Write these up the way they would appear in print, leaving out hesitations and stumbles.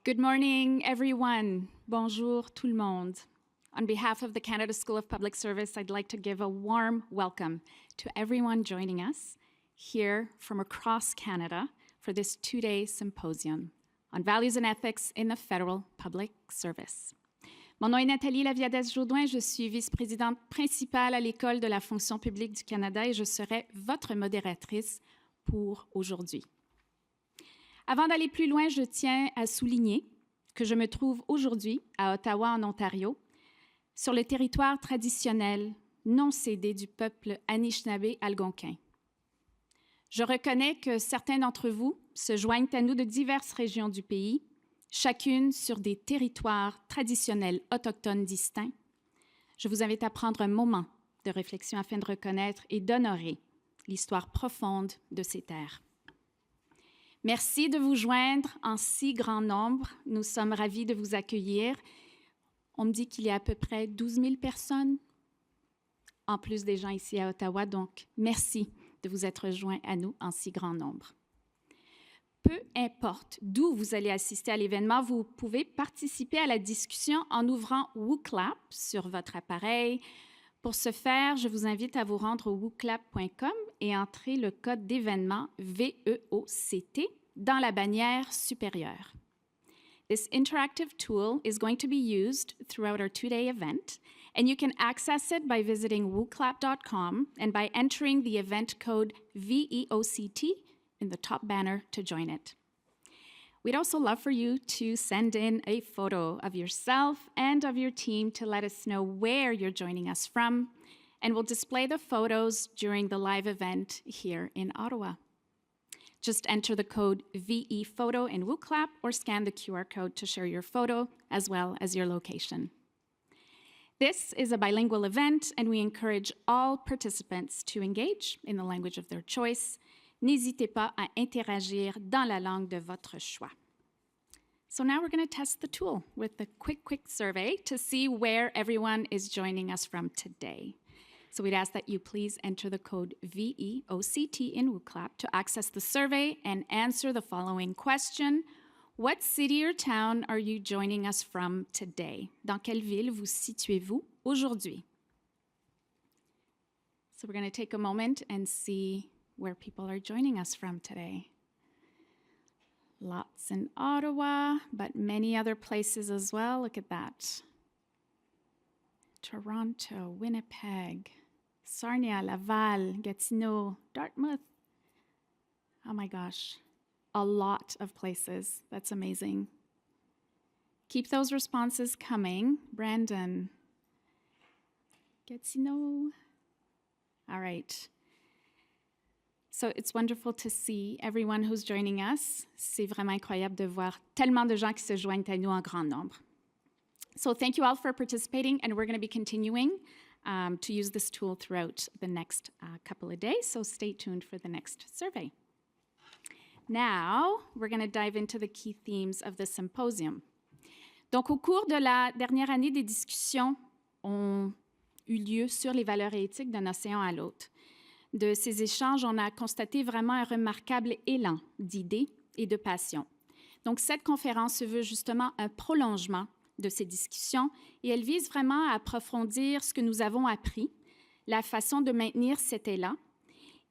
Good morning, everyone. Bonjour, tout le monde. On behalf of the Canada School of Public Service, I'd like to give a warm welcome to everyone joining us here from across Canada for this two-day symposium on values and ethics in the federal public service. Mon nom est Nathalie Laviadès-Jaudoin, je suis vice-présidente principale à l'École de la fonction publique du Canada et je serai votre modératrice pour aujourd'hui. Avant d'aller plus loin, je tiens à souligner que je me trouve aujourd'hui à Ottawa, en Ontario, sur le territoire traditionnel non cédé du peuple Anishinaabe-Algonquin. Je reconnais que certains d'entre vous se joignent à nous de diverses régions du pays, chacune sur des territoires traditionnels autochtones distincts. Je vous invite à prendre un moment de réflexion afin de reconnaître et d'honorer l'histoire profonde de ces terres. Merci de vous joindre en si grand nombre. Nous sommes ravis de vous accueillir. On me dit qu'il y a à peu près 12 000 personnes, en plus des gens ici à Ottawa. Donc, merci de vous être joints à nous en si grand nombre. Peu importe d'où vous allez assister à l'événement, vous pouvez participer à la discussion en ouvrant WooClap sur votre appareil. Pour ce faire, je vous invite à vous rendre au wooclap.com et entrer le code d'événement VEOCT dans la bannière supérieure. This interactive tool is going to be used throughout our two-day event, and you can access it by visiting wooclap.com and by entering the event code VEOCT in the top banner to join it. We'd also love for you to send in a photo of yourself and of your team to let us know where you're joining us from, and we'll display the photos during the live event here in Ottawa. Just enter the code VEPhoto in WooClap or scan the QR code to share your photo as well as your location. This is a bilingual event, and we encourage all participants to engage in the language of their choice. N'hésitez pas à interagir dans la langue de votre choix. So now we're going to test the tool with a quick survey to see where everyone is joining us from today. So we'd ask that you please enter the code VEOCT in WooClap to access the survey and answer the following question. What city or town are you joining us from today? Dans quelle ville vous situez-vous aujourd'hui? So we're going to take a moment and see where people are joining us from today. Lots in Ottawa, but many other places as well. Look at that. Toronto, Winnipeg, Sarnia, Laval, Gatineau, Dartmouth. Oh my gosh, a lot of places. That's amazing. Keep those responses coming. Brandon, Gatineau. All right. So it's wonderful to see everyone who's joining us. C'est vraiment incroyable de voir tellement de gens qui se joignent à nous en grand nombre. So thank you all for participating, and we're going to be continuing to use this tool throughout the next couple of days, so stay tuned for the next survey. Now, we're going to dive into the key themes of the symposium. Donc, au cours de la dernière année, des discussions ont eu lieu sur les valeurs et éthiques d'un océan à l'autre. De ces échanges, on a constaté vraiment un remarquable élan d'idées et de passion. Donc, cette conférence se veut justement un prolongement de ces discussions et elle vise vraiment à approfondir ce que nous avons appris, la façon de maintenir cet élan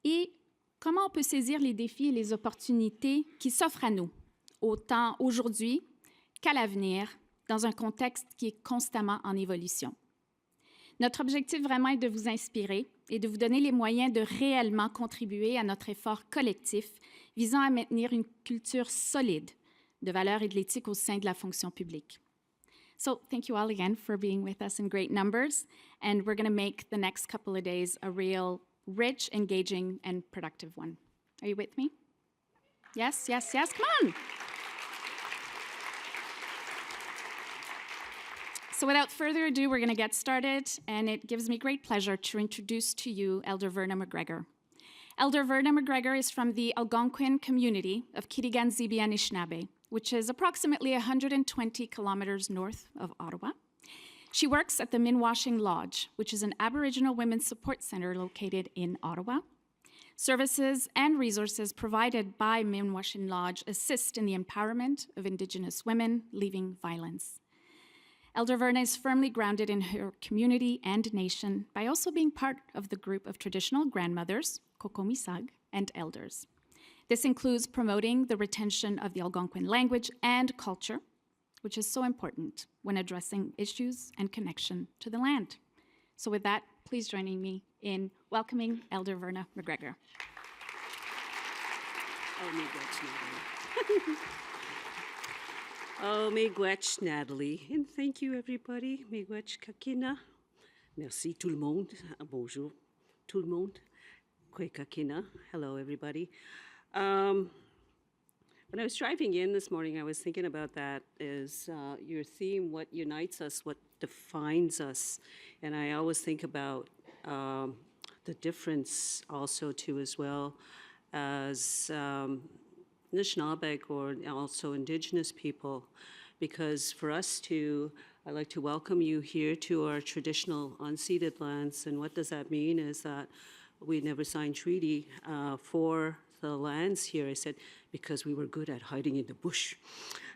et comment on peut saisir les défis et les opportunités qui s'offrent à nous, autant aujourd'hui qu'à l'avenir, dans un contexte qui est constamment en évolution. Notre objectif vraiment est de vous inspirer et de vous donner les moyens de réellement contribuer à notre effort collectif visant à maintenir une culture solide de valeurs et de l'éthique au sein de la fonction publique. So thank you all again for being with us in great numbers, and we're going to make the next couple of days a real rich, engaging, and productive one. Are you with me? Yes, yes, yes, come on! So without further ado, we're going to get started, and it gives me great pleasure to introduce to you Elder Verna McGregor. Elder Verna McGregor is from the Algonquin community of Kitigan-Zibi Anishinaabe, which is approximately 120 kilometers north of Ottawa. She works at the Minwashing Lodge, which is an Aboriginal women's support center located in Ottawa. Services and resources provided by Miwashin Lodge assist in the empowerment of Indigenous women leaving violence. Elder Verna is firmly grounded in her community and nation by also being part of the group of traditional grandmothers, Kokomisag, and elders. This includes promoting the retention of the Algonquin language and culture, which is so important when addressing issues and connection to the land. So with that, please join me in welcoming Elder Verna McGregor. Oh, miigwech Natalie, and thank you everybody. Miigwech kakina. Merci tout le monde. Bonjour tout le monde. Kwe kakina. Hello everybody. When I was driving in this morning, I was thinking about that is your theme, what unites us, what defines us. And I always think about the difference also too as well as Anishinaabe or also Indigenous people, because for us to, I'd like to welcome you here to our traditional unceded lands. And what does that mean is that we never signed treaty for the lands here. I said, because we were good at hiding in the bush.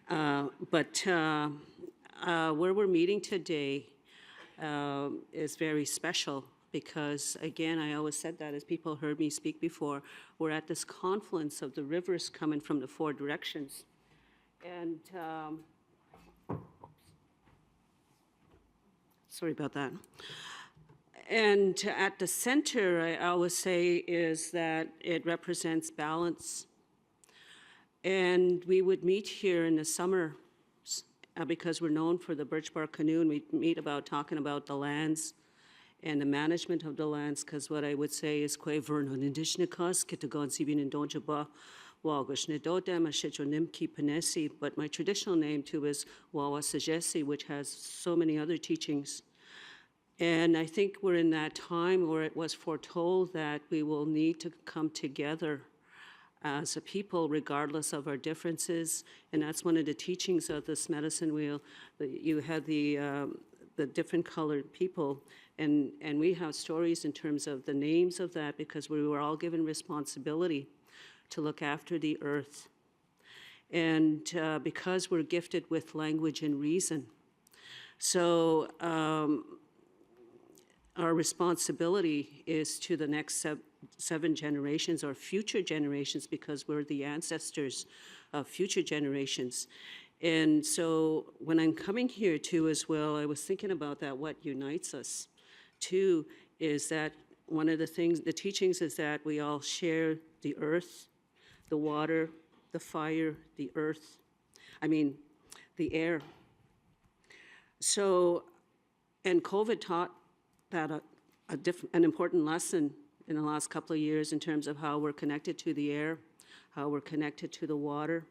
But where we're meeting today is very special because, again, I always said that as people heard me speak before, we're at this confluence of the rivers coming from the four directions. And sorry about that. And at the center, I always say, is that it represents balance. And we would meet here in the summer because we're known for the birch bark canoe, and we meet about talking about the lands and the management of the lands, because what I would say is kwe vernon indishnikas kitagon sibin and donjaba wagosh nedodem ashecho nimki panesi, but my traditional name too is Wawa Sajesi, which has so many other teachings. And I think we're in that time where it was foretold that we will need to come together as a people, regardless of our differences. And that's one of the teachings of this medicine wheel. You had the different colored people, and we have stories in terms of the names of that because we were all given responsibility to look after the earth. And because we're gifted with language and reason. So, our responsibility is to the next seven generations or future generations because we're the ancestors of future generations. And so when I'm coming here too as well, I was thinking about that, what unites us too is that one of the things, the teachings is that we all share the earth, the water, the fire, the air. So, and COVID taught that an important lesson in the last couple of years in terms of how we're connected to the air, how we're connected to the water,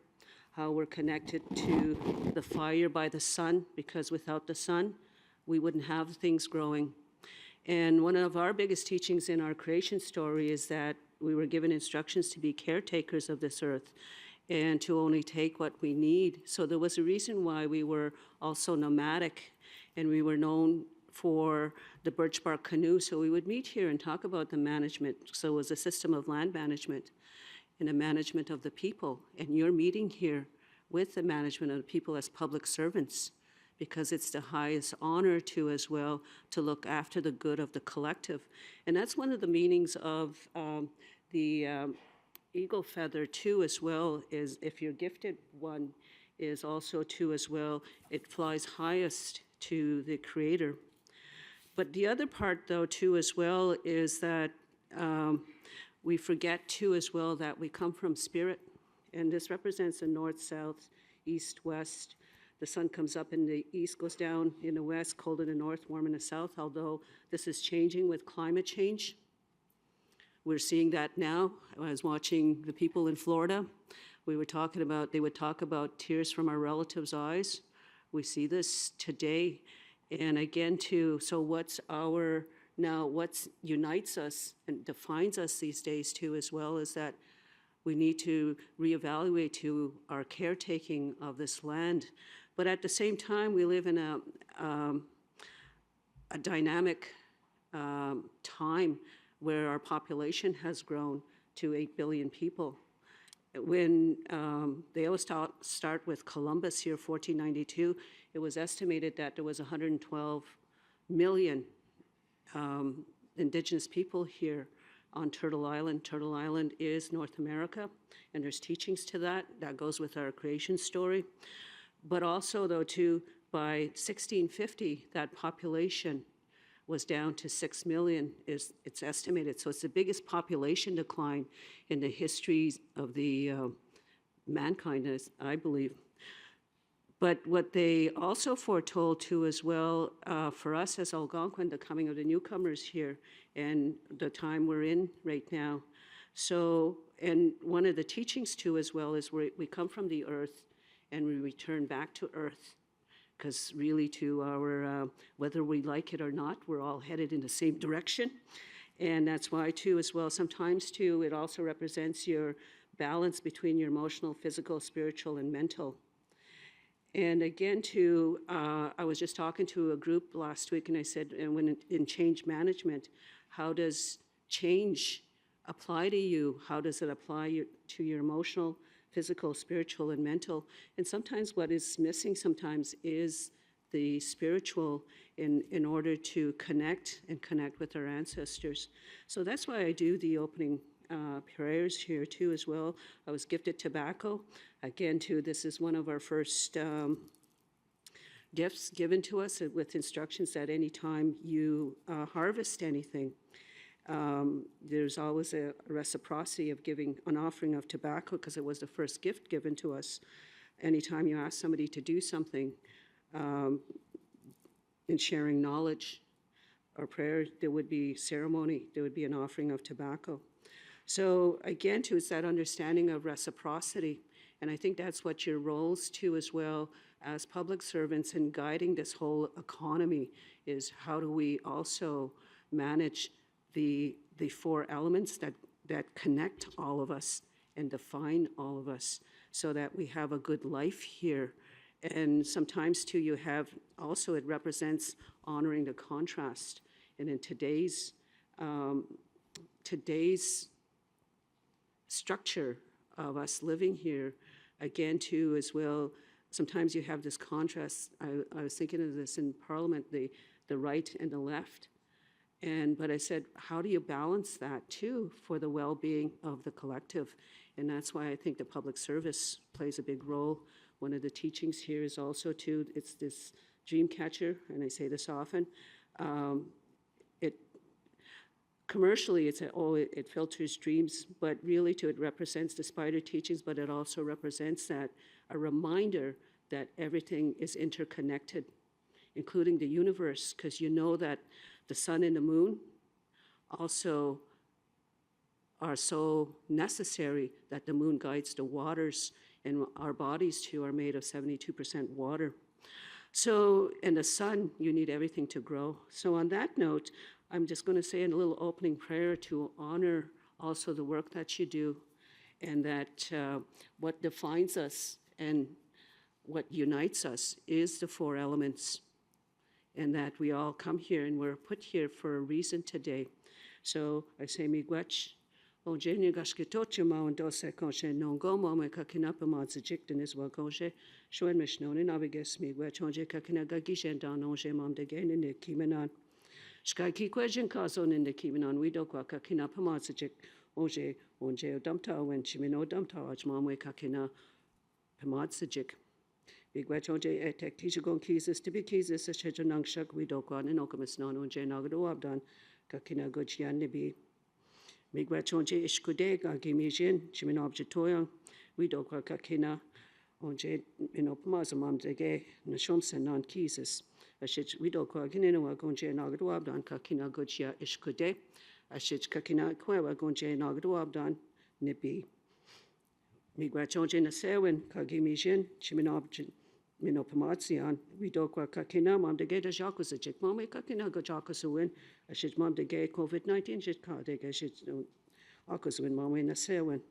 how we're connected to the fire by the sun, because without the sun, we wouldn't have things growing. And one of our biggest teachings in our creation story is that we were given instructions to be caretakers of this earth and to only take what we need. So there was a reason why we were also nomadic, and we were known for the birch bark canoe. So we would meet here and talk about the management. So it was a system of land management and a management of the people. And you're meeting here with the management of the people as public servants because it's the highest honor to as well to look after the good of the collective. And that's one of the meanings of the eagle feather too as well, is if you're gifted one, is also too as well, it flies highest to the creator. But the other part though too as well is that we forget too as well that we come from spirit, and this represents the north, south, east, west. The sun comes up in the east, goes down in the west, cold in the north, warm in the south, although this is changing with climate change. We're seeing that now. I was watching the people in Florida. They would talk about tears from our relatives' eyes. We see this today. And again, too, so what unites us and defines us these days, too, as well, is that we need to reevaluate to our caretaking of this land. But at the same time, we live in a dynamic time where our population has grown to 8 billion people. When they always start with Columbus here, 1492, it was estimated that there was 112 million Indigenous people here on Turtle Island. Turtle Island is North America, and there's teachings to that. That goes with our creation story. But also, though, too, by 1650, that population was down to 6 million, it's estimated. So it's the biggest population decline in the history of the mankind, I believe. But what they also foretold too as well, for us as Algonquin, the coming of the newcomers here and the time we're in right now. So, and one of the teachings too as well is we come from the earth and we return back to earth. Because really to our, whether we like it or not, we're all headed in the same direction. And that's why too as well, sometimes too, it also represents your balance between your emotional, physical, spiritual, and mental. And again, too, I was just talking to a group last week, and I said, and when in change management, how does change apply to you? How does it apply to your emotional, physical, spiritual, and mental? And sometimes what is missing sometimes is the spiritual in order to connect with our ancestors. So that's why I do the opening prayers here too as well. I was gifted tobacco. Again, too, this is one of our first gifts given to us with instructions that any time you harvest anything, there's always a reciprocity of giving an offering of tobacco because it was the first gift given to us. Anytime you ask somebody to do something in sharing knowledge or prayer, there would be ceremony, there would be an offering of tobacco. So again, too, it's that understanding of reciprocity. And I think that's what your roles too as well as public servants in guiding this whole economy is how do we also manage the four elements that connect all of us and define all of us so that we have a good life here. And sometimes too you have also it represents honoring the contrast. And in today's structure of us living here, again too as well, sometimes you have this contrast. I was thinking of this in Parliament, the right and the left. But I said, how do you balance that too for the well-being of the collective? And that's why I think the public service plays a big role. One of the teachings here is also too, it's this dream catcher, and I say this often. Commercially, it filters dreams, but really too, it represents the spider teachings, but it also represents that a reminder that everything is interconnected, including the universe, because you know that the sun and the moon also are so necessary that the moon guides the waters, and our bodies too are made of 72% water. So, in the sun, you need everything to grow. So on that note, I'm just going to say in a little opening prayer to honor also the work that you do and that what defines us and what unites us is the four elements and that we all come here and we're put here for a reason today. So I say miigwech, onje gashkitoche ma ondose konche nongomo me kakinapa madzijikten is wagonje, shoen mishnoni naviges miigwech onje kakinagishen dan onje mam de gain in the kimenan. Shkai question cason in the Kimanon, we don't quack a kina pamazic, onje dumpta when chimino dumpta, achmamwe kakina pamazic. Big wetch onje etek tishagon keys to be keys as a shejanang shak, we don't go on and okamus non onje nagado abdan, kakina guchian nibi. Big wetch onje ishkudeg, agimijin, chimino objetoyang, we don't quack kakina onje inopamazamam de gay, nashomsen non keys. Ashich we don't quag in a gonje nagduabdan kakina gochia ishkude. Ashich kakina queva gonje nagduabdan nipi. Migrachoje na sewin kagimijin, chiminobjin, minopamazian, we don't quag kakina, mam de gay de jacques a chick, mamma kakina go jacques win. Ashich mam de gay COVID-19 jit cardeg, ashich akoswin, mamma na sewin.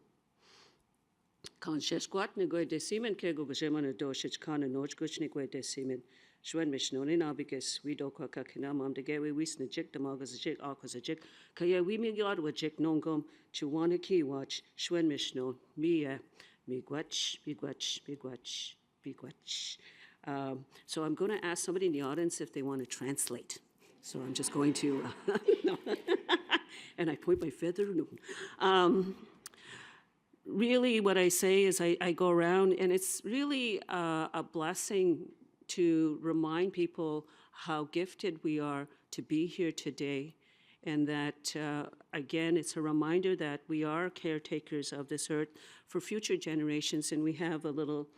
Kan shesquat negoe de semen kego gajemana doshich kana noj guchnikwe de semen. Shwen Mishnoni na because we do kwa kakina mam de gewe we snajik the magas a jik akwas a jik. Kaya we me yard wa jik nongum chuwana ki watch Shwen Mishno me gwach, me gwach, me gwach, me gwach. So I'm going to ask somebody in the audience if they want to translate. So I'm just going to, and I point my feather. Really what I say is I go around, and it's really a blessing to remind people how gifted we are to be here today, and that, again, it's a reminder that we are caretakers of this earth for future generations, and we have a little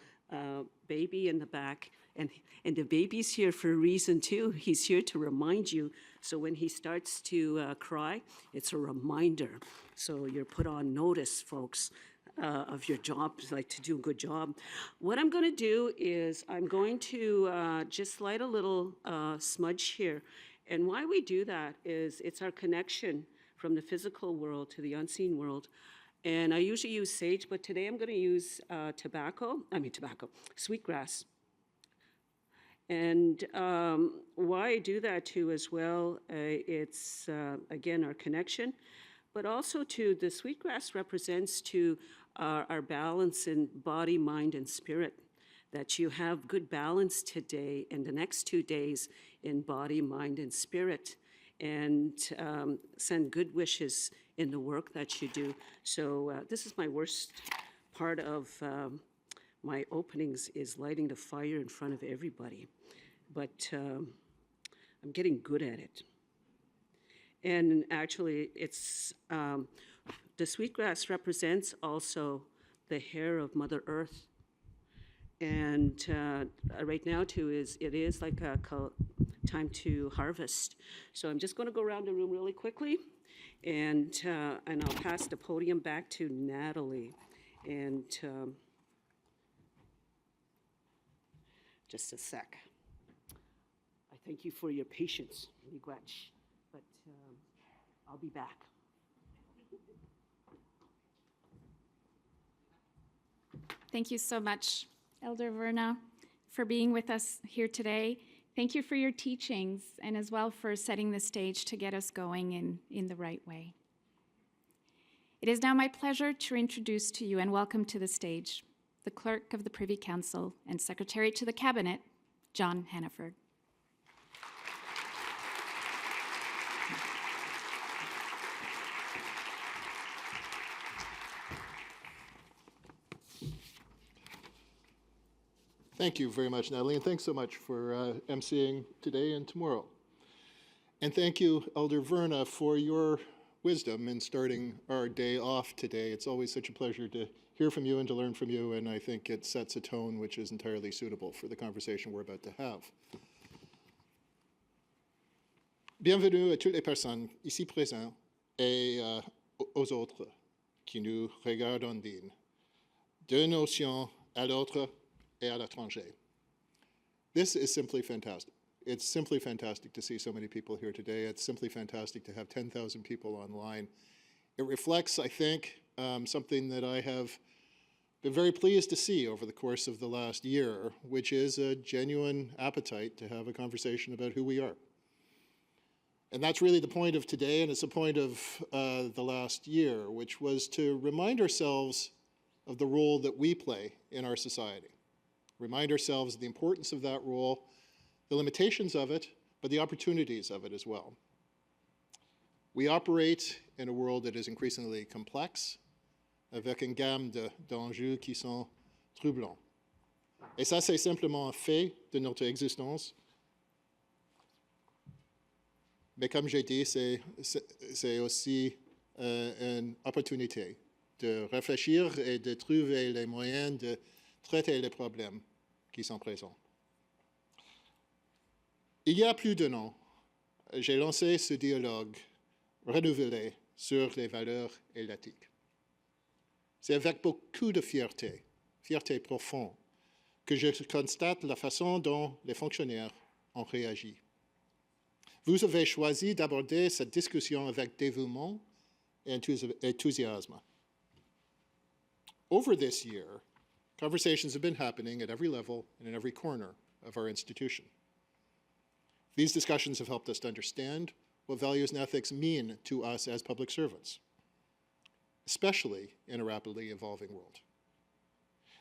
baby in the back, and the baby's here for a reason too. He's here to remind you. So when he starts to cry, it's a reminder. So you're put on notice, folks, of your job, like to do a good job. What I'm going to do is I'm going to just light a little smudge here. And why we do that is it's our connection from the physical world to the unseen world. And I usually use sage, but today I'm going to use sweetgrass. And why I do that too as well, it's, again, our connection, but also to the sweetgrass represents to our balance in body, mind, and spirit, that you have good balance today and the next 2 days in body, mind, and spirit, and send good wishes in the work that you do. So this is my worst part of my openings, is lighting the fire in front of everybody. But I'm getting good at it. And actually, it's the sweetgrass represents also the hair of Mother Earth. And right now, too, it is like a time to harvest. So I'm just going to go around the room really quickly, and I'll pass the podium back to Natalie. And just a sec. I thank you for your patience, Miigwech, but I'll be back. Thank you so much, Elder Verna, for being with us here today. Thank you for your teachings, and as well for setting the stage to get us going in the right way. It is now my pleasure to introduce to you and welcome to the stage the Clerk of the Privy Council and Secretary to the Cabinet, John Hannaford. Thank you very much, Natalie, and thanks so much for emceeing today and tomorrow. And thank you, Elder Verna, for your wisdom in starting our day off today. It's always such a pleasure to hear from you and to learn from you, and I think it sets a tone which is entirely suitable for the conversation we're about to have. Bienvenue à toutes les personnes ici présentes et aux autres qui nous regardent en ligne, d'une nation à l'autre et à l'étranger. This is simply fantastic. It's simply fantastic to see so many people here today. It's simply fantastic to have 10,000 people online. It reflects, I think, something that I have been very pleased to see over the course of the last year, which is a genuine appetite to have a conversation about who we are. And that's really the point of today, and it's the point of the last year, which was to remind ourselves of the role that we play in our society. Remind ourselves of the importance of that role, the limitations of it, but the opportunities of it as well. We operate in a world that is increasingly complex, avec une gamme d'enjeux qui sont troublants. Et ça, c'est simplement un fait de notre existence. Mais comme j'ai dit, c'est aussi une opportunité de réfléchir et de trouver les moyens de traiter les problèmes qui sont présents. Il y a plus d'un an, j'ai lancé ce dialogue renouvelé sur les valeurs et l'éthique. C'est avec beaucoup de fierté profonde, que je constate la façon dont les fonctionnaires ont réagi. Vous avez choisi d'aborder cette discussion avec dévouement et enthusiasme. Over this year, conversations have been happening at every level and in every corner of our institution. These discussions have helped us to understand what values and ethics mean to us as public servants, especially in a rapidly evolving world.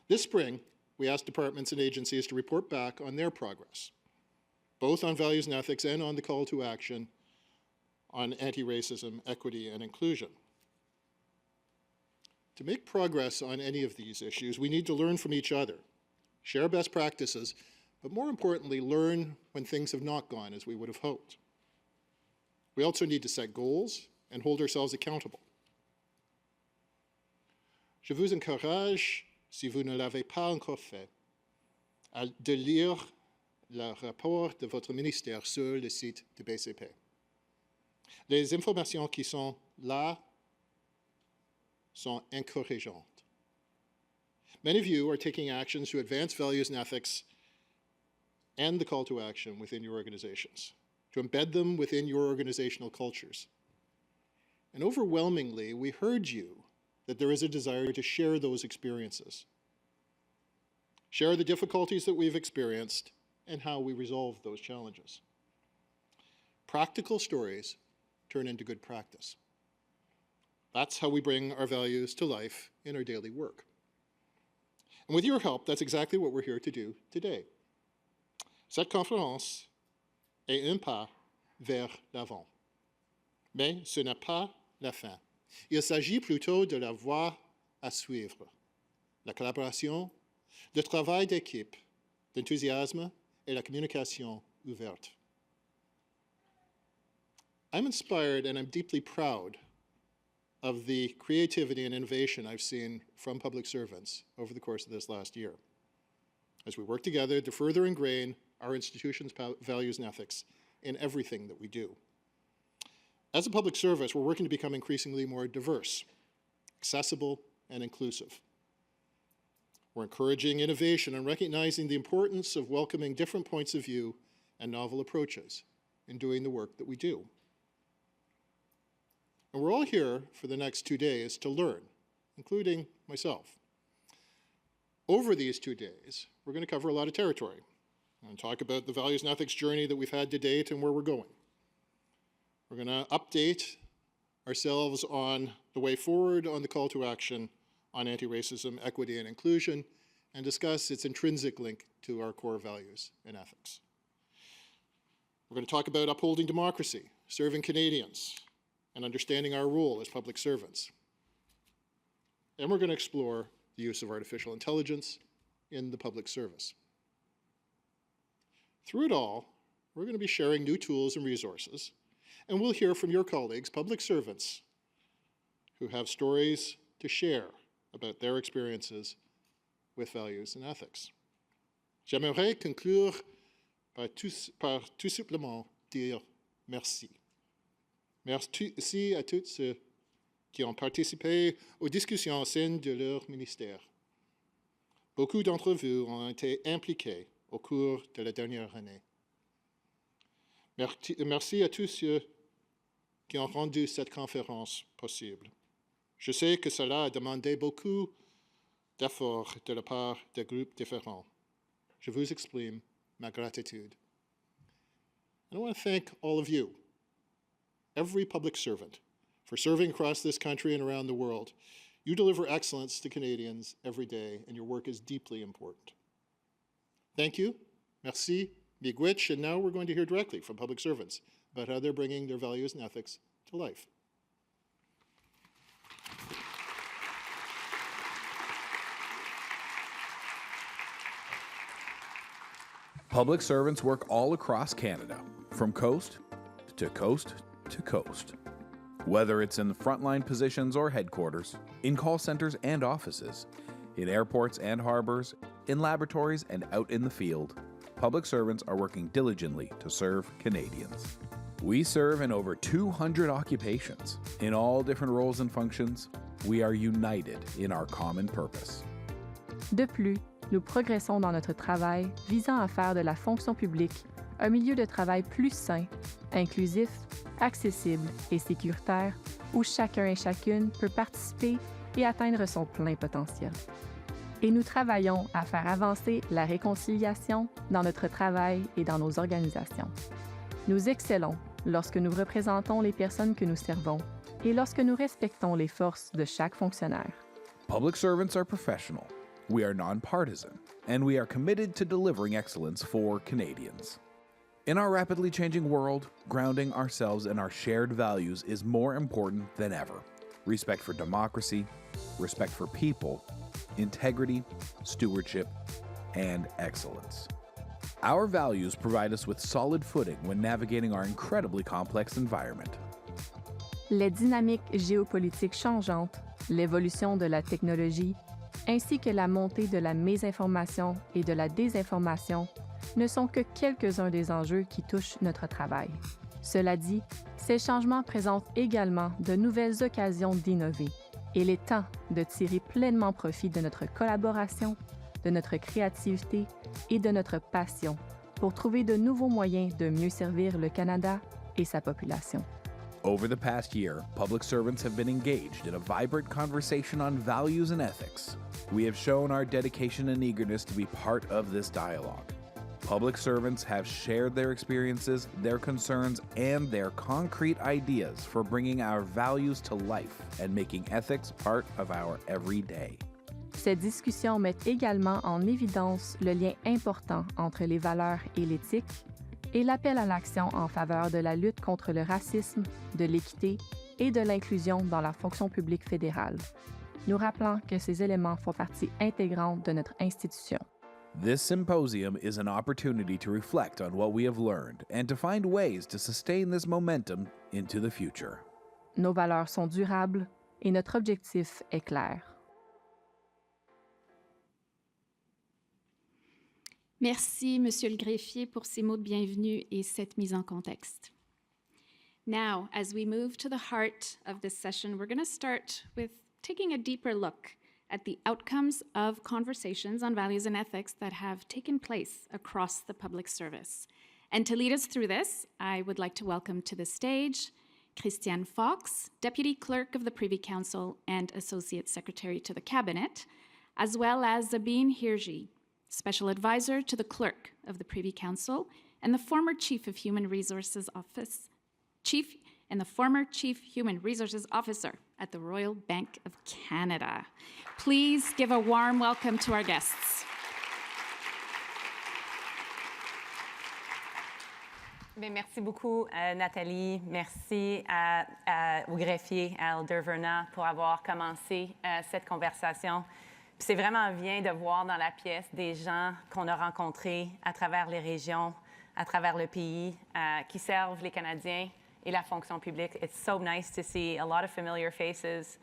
This spring, we asked departments and agencies to report back on their progress, both on values and ethics and on the call to action on anti-racism, equity, and inclusion. To make progress on any of these issues, we need to learn from each other, share best practices, but more importantly, learn when things have not gone as we would have hoped. We also need to set goals and hold ourselves accountable. Je vous encourage, si vous ne l'avez pas encore fait, de lire le rapport de votre ministère sur le site de BCP. Les informations qui sont là sont encourageantes. Many of you are taking actions to advance values and ethics and the call to action within your organizations, to embed them within your organizational cultures. And overwhelmingly, we heard you that there is a desire to share those experiences, share the difficulties that we've experienced and how we resolve those challenges. Practical stories turn into good practice. That's how we bring our values to life in our daily work. And with your help, that's exactly what we're here to do today. Cette conférence est un pas vers l'avant. Mais ce n'est pas la fin. Il s'agit plutôt de la voie à suivre. La collaboration, le travail d'équipe, l'enthousiasme et la communication ouverte. I'm inspired and I'm deeply proud of the creativity and innovation I've seen from public servants over the course of this last year, as we work together to further ingrain our institution's values and ethics in everything that we do. As a public service, we're working to become increasingly more diverse, accessible, and inclusive. We're encouraging innovation and recognizing the importance of welcoming different points of view and novel approaches in doing the work that we do. And we're all here for the next 2 days to learn, including myself. Over these 2 days, we're going to cover a lot of territory and talk about the values and ethics journey that we've had to date and where we're going. We're going to update ourselves on the way forward on the call to action on anti-racism, equity, and inclusion, and discuss its intrinsic link to our core values and ethics. We're going to talk about upholding democracy, serving Canadians, and understanding our role as public servants. And we're going to explore the use of artificial intelligence in the public service. Through it all, we're going to be sharing new tools and resources, and we'll hear from your colleagues, public servants, who have stories to share about their experiences with values and ethics. J'aimerais conclure par tout simplement dire merci. Merci à tous ceux qui ont participé aux discussions au sein de leur ministère. Beaucoup d'entre vous ont été impliqués au cours de la dernière année. Merci à tous ceux qui ont rendu cette conférence possible. Je sais que cela a demandé beaucoup d'efforts de la part de groupes différents. Je vous exprime ma gratitude. And I want to thank all of you, every public servant, for serving across this country and around the world. You deliver excellence to Canadians every day, and your work is deeply important. Thank you. Merci. Miigwech. And now we're going to hear directly from public servants about how they're bringing their values and ethics to life. Public servants work all across Canada, from coast to coast to coast. Whether it's in the frontline positions or headquarters, in call centers and offices, in airports and harbors, in laboratories and out in the field, public servants are working diligently to serve Canadians. We serve in over 200 occupations. In all different roles and functions, we are united in our common purpose. De plus, nous progressons dans notre travail visant à faire de la fonction publique un milieu de travail plus sain, inclusif, accessible et sécuritaire où chacun et chacune peut participer et atteindre son plein potentiel. Et nous travaillons à faire avancer la réconciliation dans notre travail et dans nos organisations. Nous excellons lorsque nous représentons les personnes que nous servons et lorsque nous respectons les forces de chaque fonctionnaire. Public servants are professional. We are nonpartisan, and we are committed to delivering excellence for Canadians. In our rapidly changing world, grounding ourselves in our shared values is more important than ever. Respect for democracy, respect for people, integrity, stewardship, and excellence. Our values provide us with solid footing when navigating our incredibly complex environment. Les dynamiques géopolitiques changeantes, l'évolution de la technologie, ainsi que la montée de la mésinformation et de la désinformation ne sont que quelques-uns des enjeux qui touchent notre travail. Cela dit, ces changements présentent également de nouvelles occasions d'innover. Et il est temps de tirer pleinement profit de notre collaboration, de notre créativité et de notre passion pour trouver de nouveaux moyens de mieux servir le Canada et sa population. Over the past year, public servants have been engaged in a vibrant conversation on values and ethics. We have shown our dedication and eagerness to be part of this dialogue. Public servants have shared their experiences, their concerns, and their concrete ideas for bringing our values to life and making ethics part of our everyday. Cette discussion met également en évidence le lien important entre les valeurs et l'éthique et l'appel à l'action en faveur de la lutte contre le racisme, de l'équité et de l'inclusion dans la fonction publique fédérale, nous rappelant que ces éléments font partie intégrante de notre institution. This symposium is an opportunity to reflect on what we have learned and to find ways to sustain this momentum into the future. Nos valeurs sont durables et notre objectif est clair. Merci, Monsieur le greffier, pour ces mots de bienvenue et cette mise en contexte. Now, as we move to the heart of this session, we're going to start with taking a deeper look at the outcomes of conversations on values and ethics that have taken place across the public service. And to lead us through this, I would like to welcome to the stage Christiane Fox, Deputy Clerk of the Privy Council and Associate Secretary to the Cabinet, as well as Zabine Hirji, Special Advisor to the Clerk of the Privy Council and the former Chief Human Resources Officer at the Royal Bank of Canada. Please give a warm welcome to our guests. Bien, merci beaucoup, Nathalie. Merci au greffier Al Derverna pour avoir commencé cette conversation. Puis c'est vraiment bien de voir dans la pièce des gens qu'on a rencontrés à travers les régions, à travers le pays, qui servent les Canadiens et la fonction publique. It's so nice to see a lot of familiar faces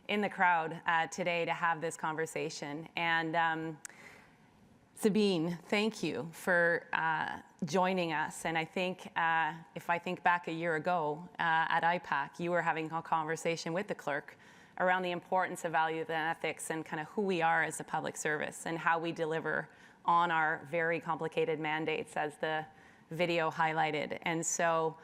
in the crowd today to have this conversation. And Sabine, thank you for joining us. And I think if I think back a year ago at IPAC, you were having a conversation with the clerk around the importance of values and ethics and kind of who we are as a public service and how we deliver on our very complicated mandates, as the video highlighted. And so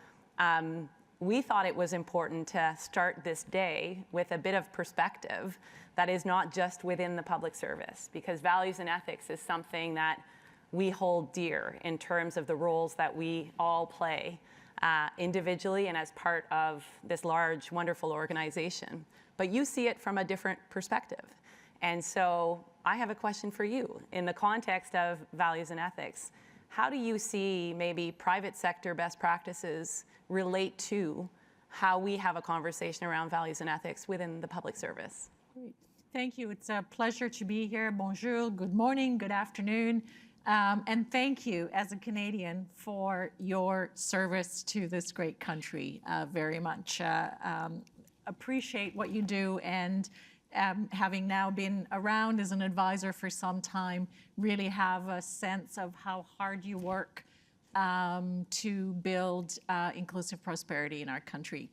we thought it was important to start this day with a bit of perspective that is not just within the public service, because values and ethics is something that we hold dear in terms of the roles that we all play individually and as part of this large, wonderful organization. But you see it from a different perspective. And so I have a question for you. In the context of values and ethics, how do you see maybe private sector best practices relate to how we have a conversation around values and ethics within the public service? Great. Thank you. It's a pleasure to be here. Bonjour, good morning, good afternoon. And thank you as a Canadian for your service to this great country very much. Appreciate what you do, and having now been around as an advisor for some time, really have a sense of how hard you work to build inclusive prosperity in our country.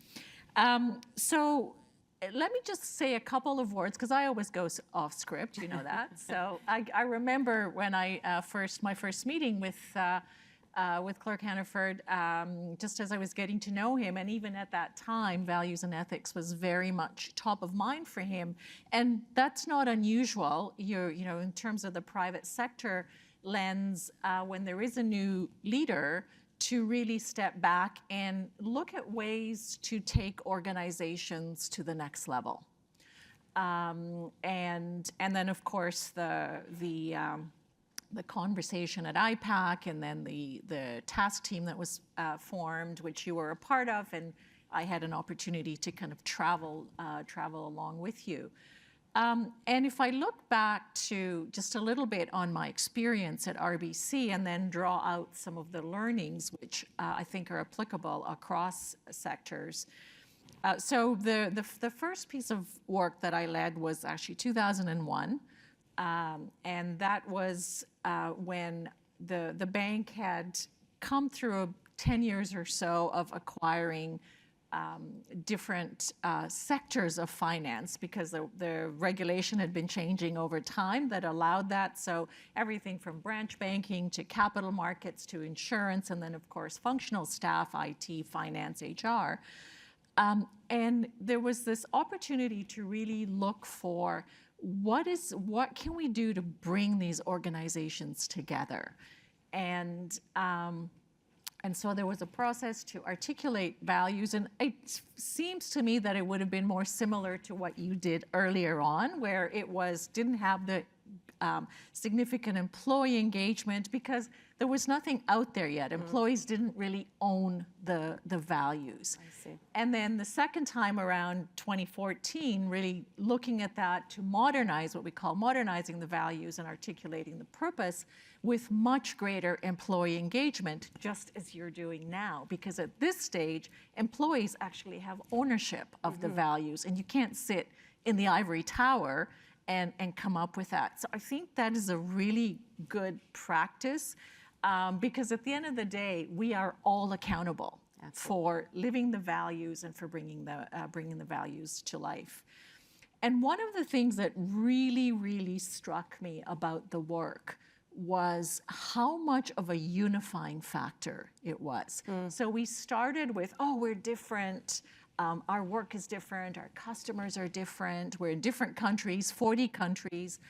So let me just say a couple of words, because I always go off script, you know that. So I remember when my first meeting with Clerk Hannaford, just as I was getting to know him, and even at that time, values and ethics was very much top of mind for him, and that's not unusual. You know, in terms of the private sector lens, when there is a new leader, to really step back and look at ways to take organizations to the next level. And then, of course, the conversation at IPAC, and then the task team that was formed, which you were a part of, and I had an opportunity to kind of travel along with you. And if I look back to just a little bit on my experience at RBC and then draw out some of the learnings, which I think are applicable across sectors. So the first piece of work that I led was actually 2001. And that was when the bank had come through 10 years or so of acquiring different sectors of finance, because the regulation had been changing over time that allowed that. So everything from branch banking to capital markets to insurance, and then of course functional staff, IT, finance, HR. And there was this opportunity to really look for what can we do to bring these organizations together. And so there was a process to articulate values, and it seems to me that it would have been more similar to what you did earlier on, where it didn't have the significant employee engagement because there was nothing out there yet. Employees didn't really own the values. I see. And then the second time around, 2014, really looking at that to modernize, what we call modernizing the values and articulating the purpose with much greater employee engagement, just as you're doing now. Because at this stage, employees actually have ownership of the values, and you can't sit in the ivory tower and come up with that. So I think that is a really good practice, because at the end of the day, we are all accountable for living the values and for bringing the values to life. And one of the things that really, really struck me about the work was how much of a unifying factor it was. So we started with, we're different. Our work is different, our customers are different, we're in different countries, 40 countries,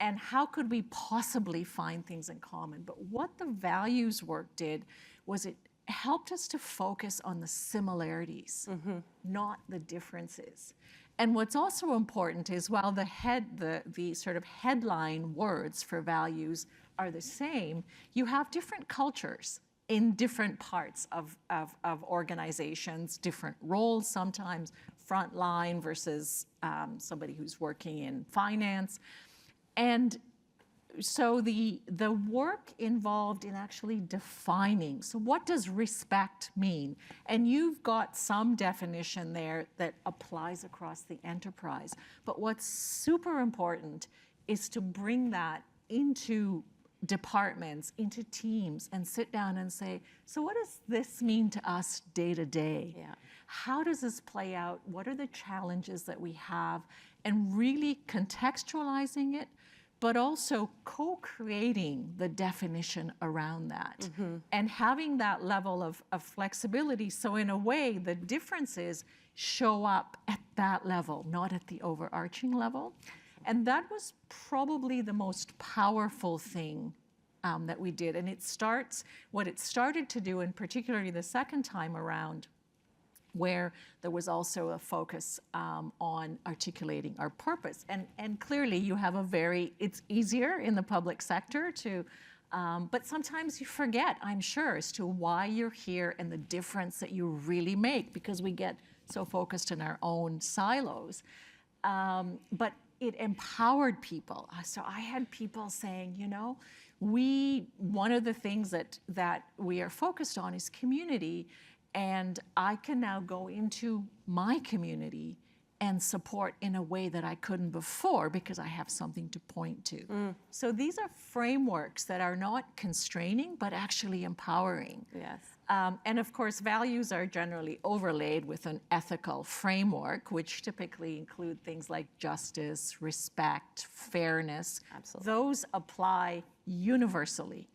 and how could we possibly find things in common? But what the values work did was it helped us to focus on the similarities, not the differences. And what's also important is while the sort of headline words for values are the same, you have different cultures in different parts of organizations, different roles sometimes, frontline versus somebody who's working in finance. And so the work involved in actually defining, so what does respect mean? And you've got some definition there that applies across the enterprise. But what's super important is to bring that into departments, into teams, and sit down and say, so what does this mean to us day to day? Yeah. How does this play out? What are the challenges that we have? And really contextualizing it, but also co-creating the definition around that. And having that level of flexibility, so in a way, the differences show up at that level, not at the overarching level. And that was probably the most powerful thing that we did. And what it started to do, and particularly the second time around, where there was also a focus on articulating our purpose. And clearly you have it's easier in the public sector to, but sometimes you forget, I'm sure, as to why you're here and the difference that you really make, because we get so focused in our own silos. But it empowered people. So I had people saying, one of the things that we are focused on is community, and I can now go into my community and support in a way that I couldn't before because I have something to point to. So these are frameworks that are not constraining, but actually empowering. Yes. And of course, values are generally overlaid with an ethical framework, which typically include things like justice, respect, fairness. Absolutely. Those apply universally.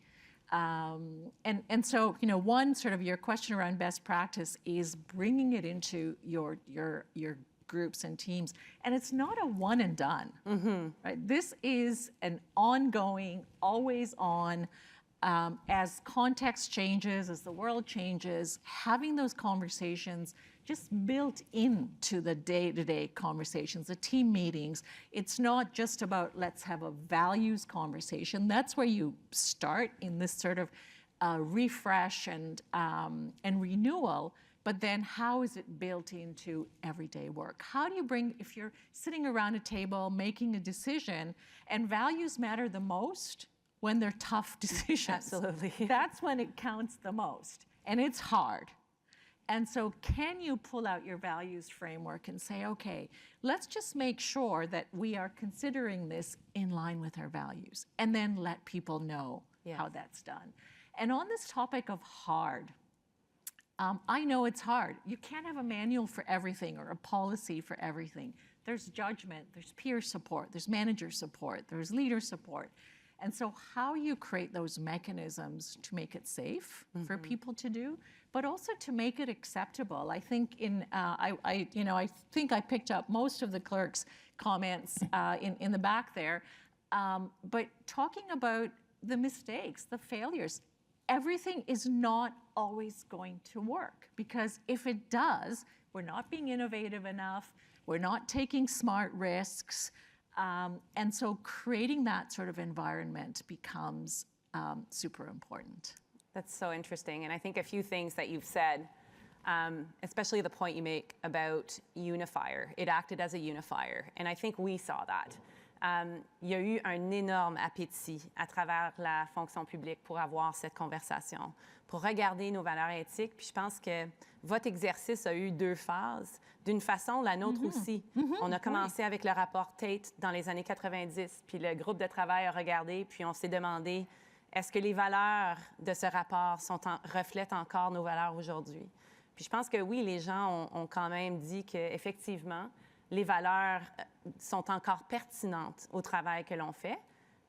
And so, one sort of your question around best practice is bringing it into your groups and teams. And it's not a one and done, right? This is an ongoing, always on as context changes, as the world changes, having those conversations just built into the day-to-day conversations, the team meetings. It's not just about let's have a values conversation. That's where you start in this sort of refresh and renewal. But then how is it built into everyday work? How do you bring, if you're sitting around a table making a decision, and values matter the most when they're tough decisions. Absolutely. That's when it counts the most, and it's hard. And so can you pull out your values framework and say, okay, let's just make sure that we are considering this in line with our values, and then let people know how that's done. And on this topic of hard, I know it's hard. You can't have a manual for everything or a policy for everything. There's judgment, there's peer support, there's manager support, there's leader support. And so how you create those mechanisms to make it safe for people to do, but also to make it acceptable. I think I think I picked up most of the clerk's comments in the back there, but talking about the mistakes, the failures, everything is not always going to work, because if it does, we're not being innovative enough, we're not taking smart risks, and so creating that sort of environment becomes super important. That's so interesting. And I think a few things that you've said, especially the point you make about unifier. It acted as a unifier. And I think we saw that. Il y a eu un énorme appétit à travers la fonction publique pour avoir cette conversation, pour regarder nos valeurs éthiques. Puis je pense que votre exercice a eu deux phases. D'une façon, la nôtre aussi. On a commencé avec le rapport Tate dans les années 90, puis le groupe de travail a regardé, puis on s'est demandé, est-ce que les valeurs de ce rapport reflètent encore nos valeurs aujourd'hui? Puis je pense que oui, les gens ont quand même dit qu'effectivement, les valeurs sont encore pertinentes au travail que l'on fait.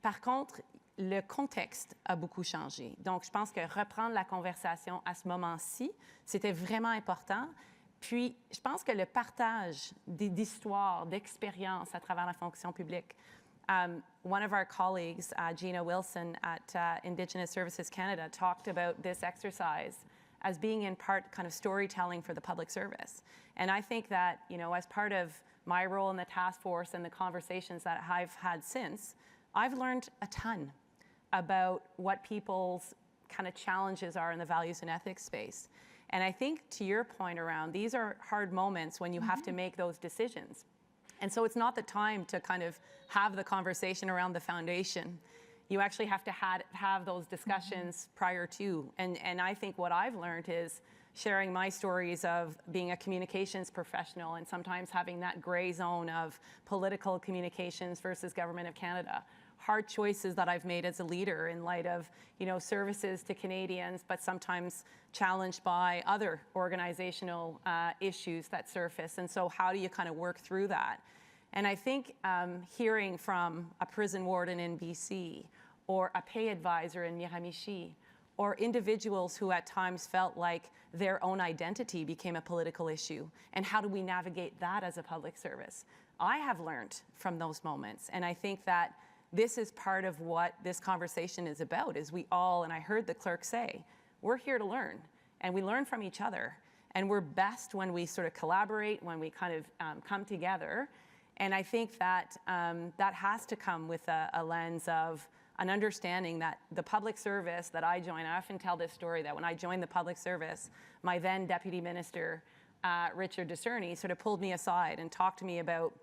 Par contre, le contexte a beaucoup changé. Donc, je pense que reprendre la conversation à ce moment-ci, c'était vraiment important. Puis, je pense que le partage d'histoires, d'expériences à travers la fonction publique. One of our colleagues, Gina Wilson at Indigenous Services Canada, talked about this exercise as being in part kind of storytelling for the public service. And I think that, you know, as part of my role in the task force and the conversations that I've had since, I've learned a ton about what people's kind of challenges are in the values and ethics space. And I think to your point around, these are hard moments when you have to make those decisions. And so it's not the time to kind of have the conversation around the foundation. You actually have to have those discussions prior to. And I think what I've learned is sharing my stories of being a communications professional and sometimes having that gray zone of political communications versus Government of Canada. Hard choices that I've made as a leader in light of, you know, services to Canadians, but sometimes challenged by other organizational issues that surface. And so how do you kind of work through that? And I think hearing from a prison warden in BC or a pay advisor in Miramichi, or individuals who at times felt like their own identity became a political issue, and how do we navigate that as a public service? I have learned from those moments, and I think that this is part of what this conversation is about, is we all, and I heard the clerk say, we're here to learn, and we learn from each other, and we're best when we sort of collaborate, when we kind of come together, and I think that that has to come with a lens of an understanding that the public service that I joined, I often tell this story that when I joined the public service, my then Deputy Minister, Richard Discerny, sort of pulled me aside and talked to me about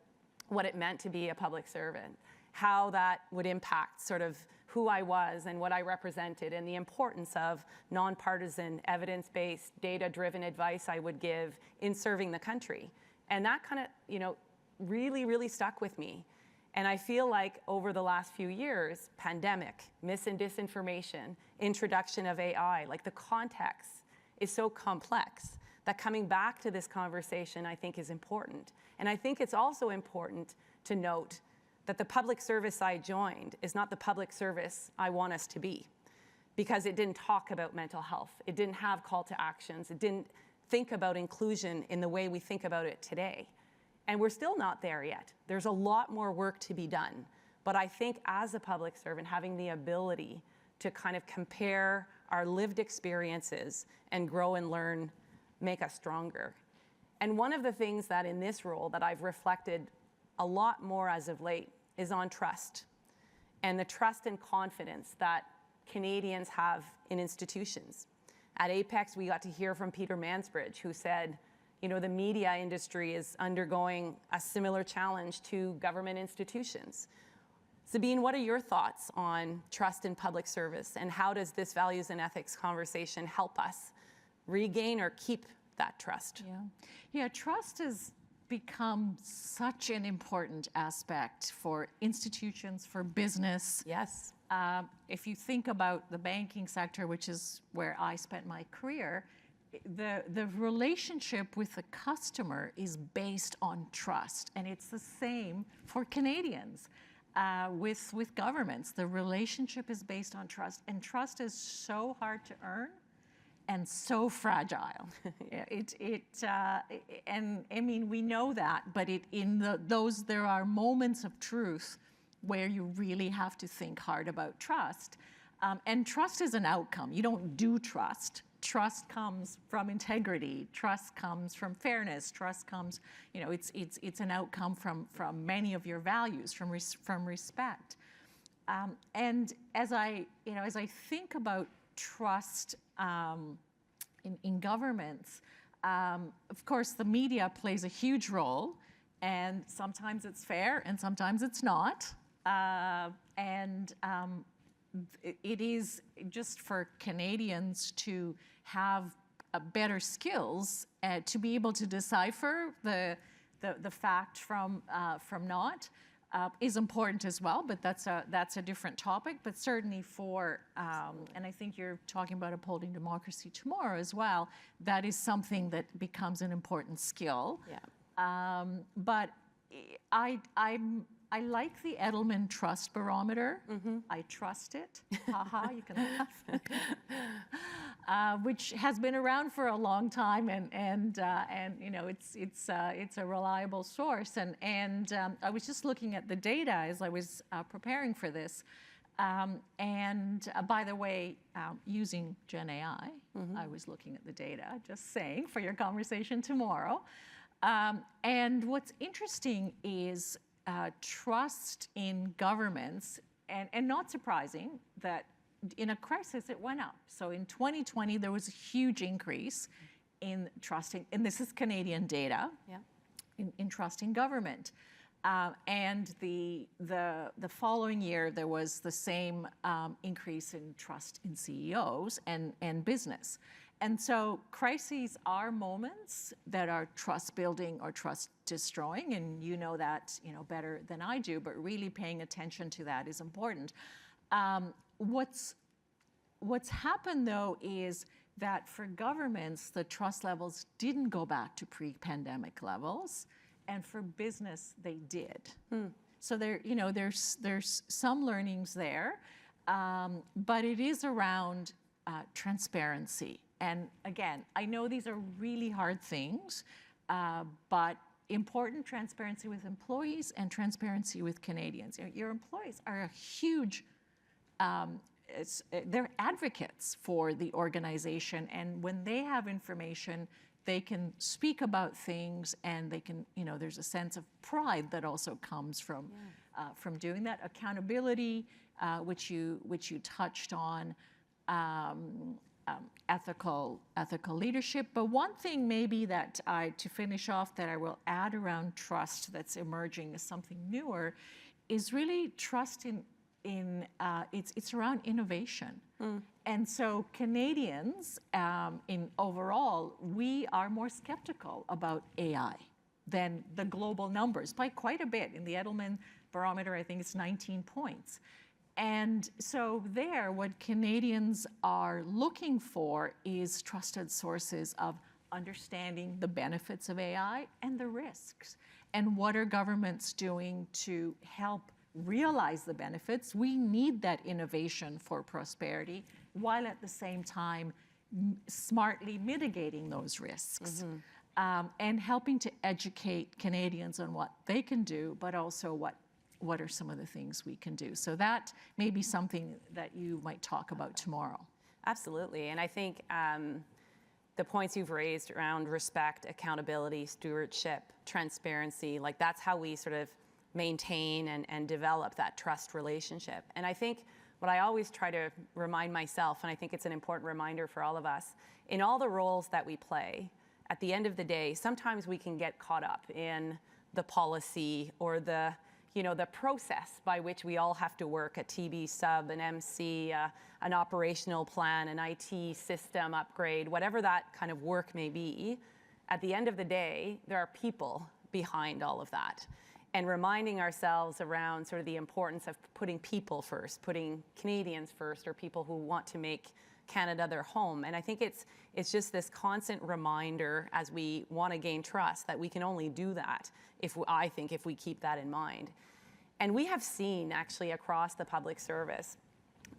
what it meant to be a public servant, how that would impact sort of who I was and what I represented, and the importance of nonpartisan, evidence-based, data-driven advice I would give in serving the country. And that kind of, you know, really, really stuck with me. And I feel like over the last few years, pandemic, mis and disinformation, introduction of AI, like the context is so complex that coming back to this conversation, I think, is important. And I think it's also important to note that the public service I joined is not the public service I want us to be, because it didn't talk about mental health. It didn't have call to actions. It didn't think about inclusion in the way we think about it today. And we're still not there yet. There's a lot more work to be done. But I think as a public servant, having the ability to kind of compare our lived experiences and grow and learn, make us stronger. And one of the things that in this role that I've reflected a lot more as of late is on trust and the trust and confidence that Canadians have in institutions. At Apex, we got to hear from Peter Mansbridge, who said, you know, the media industry is undergoing a similar challenge to government institutions. Sabine, what are your thoughts on trust in public service, and how does this values and ethics conversation help us regain or keep that trust? Yeah, trust has become such an important aspect for institutions, for business. Yes. If you think about the banking sector, which is where I spent my career, the relationship with the customer is based on trust, and it's the same for Canadians. With governments, the relationship is based on trust, and trust is so hard to earn and so fragile. And I mean, we know that, but there are moments of truth where you really have to think hard about trust. And trust is an outcome. You don't do trust. Trust comes from integrity. Trust comes from fairness. Trust comes, you know, it's an outcome from many of your values, from respect. And as I think about trust in governments, of course, the media plays a huge role, and sometimes it's fair and sometimes it's not. It is just for Canadians to have better skills to be able to decipher the fact from not. Is important as well, but that's a different topic. But certainly for, and I think you're talking about upholding democracy tomorrow as well, that is something that becomes an important skill. Yeah. But I like the Edelman Trust Barometer. Mm-hmm. I trust it. Haha, you can laugh. Which has been around for a long time, and you know, it's a reliable source. And I was just looking at the data as I was preparing for this. And by the way, using Gen AI, mm-hmm. I was looking at the data. Just saying for your conversation tomorrow. And what's interesting is trust in governments, and not surprising that in a crisis it went up. So in 2020, there was a huge increase in trusting, and this is Canadian data, yeah. in trusting government. And the following year, there was the same increase in trust in CEOs and business. And so crises are moments that are trust building or trust destroying, and you know that better than I do, but really paying attention to that is important. What's happened though is that for governments, the trust levels didn't go back to pre-pandemic levels, and for business, they did. So there's some learnings there, but it is around transparency. And again, I know these are really hard things, but important transparency with employees and transparency with Canadians. Your employees are a huge, they're advocates for the organization, and when they have information, they can speak about things, and they can, there's a sense of pride that also comes from doing that. Accountability, which you touched on. Ethical leadership. But one thing maybe that to finish off, that I will add around trust that's emerging as something newer, is really trust in it's around innovation. And so Canadians, in overall, we are more skeptical about AI than the global numbers by quite a bit. In the Edelman Barometer, I think it's 19 points. And so there, what Canadians are looking for is trusted sources of understanding the benefits of AI and the risks. And what are governments doing to help realize the benefits? We need that innovation for prosperity, while at the same time smartly mitigating those risks. Mm-hmm. And helping to educate Canadians on what they can do, but also what what are some of the things we can do? So that may be something that you might talk about tomorrow. Absolutely. And I think the points you've raised around respect, accountability, stewardship, transparency, like that's how we sort of maintain and develop that trust relationship. And I think what I always try to remind myself, and I think it's an important reminder for all of us, in all the roles that we play, at the end of the day, sometimes we can get caught up in the policy or the process by which we all have to work, a TB sub, an MC, an operational plan, an IT system upgrade, whatever that kind of work may be. At the end of the day, there are people behind all of that. And reminding ourselves around sort of the importance of putting people first, putting Canadians first, or people who want to make Canada their home. And I think it's just this constant reminder as we want to gain trust that we can only do that if we keep that in mind. And we have seen actually across the public service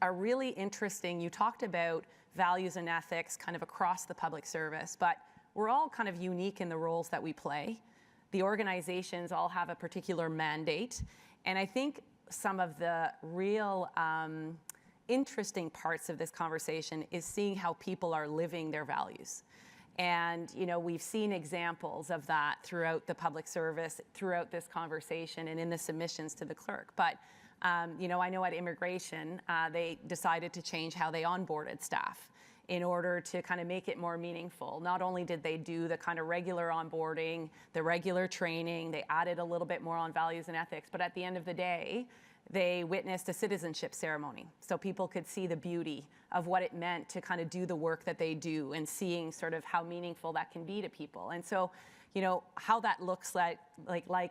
a really interesting, you talked about values and ethics kind of across the public service, but we're all kind of unique in the roles that we play. The organizations all have a particular mandate. And I think some of the real interesting parts of this conversation is seeing how people are living their values. And we've seen examples of that throughout the public service, throughout this conversation and in the submissions to the clerk. But I know at immigration, they decided to change how they onboarded staff in order to kind of make it more meaningful. Not only did they do the kind of regular onboarding, the regular training, they added a little bit more on values and ethics, but at the end of the day, they witnessed a citizenship ceremony. So people could see the beauty of what it meant to kind of do the work that they do and seeing sort of how meaningful that can be to people. And so, how that looks like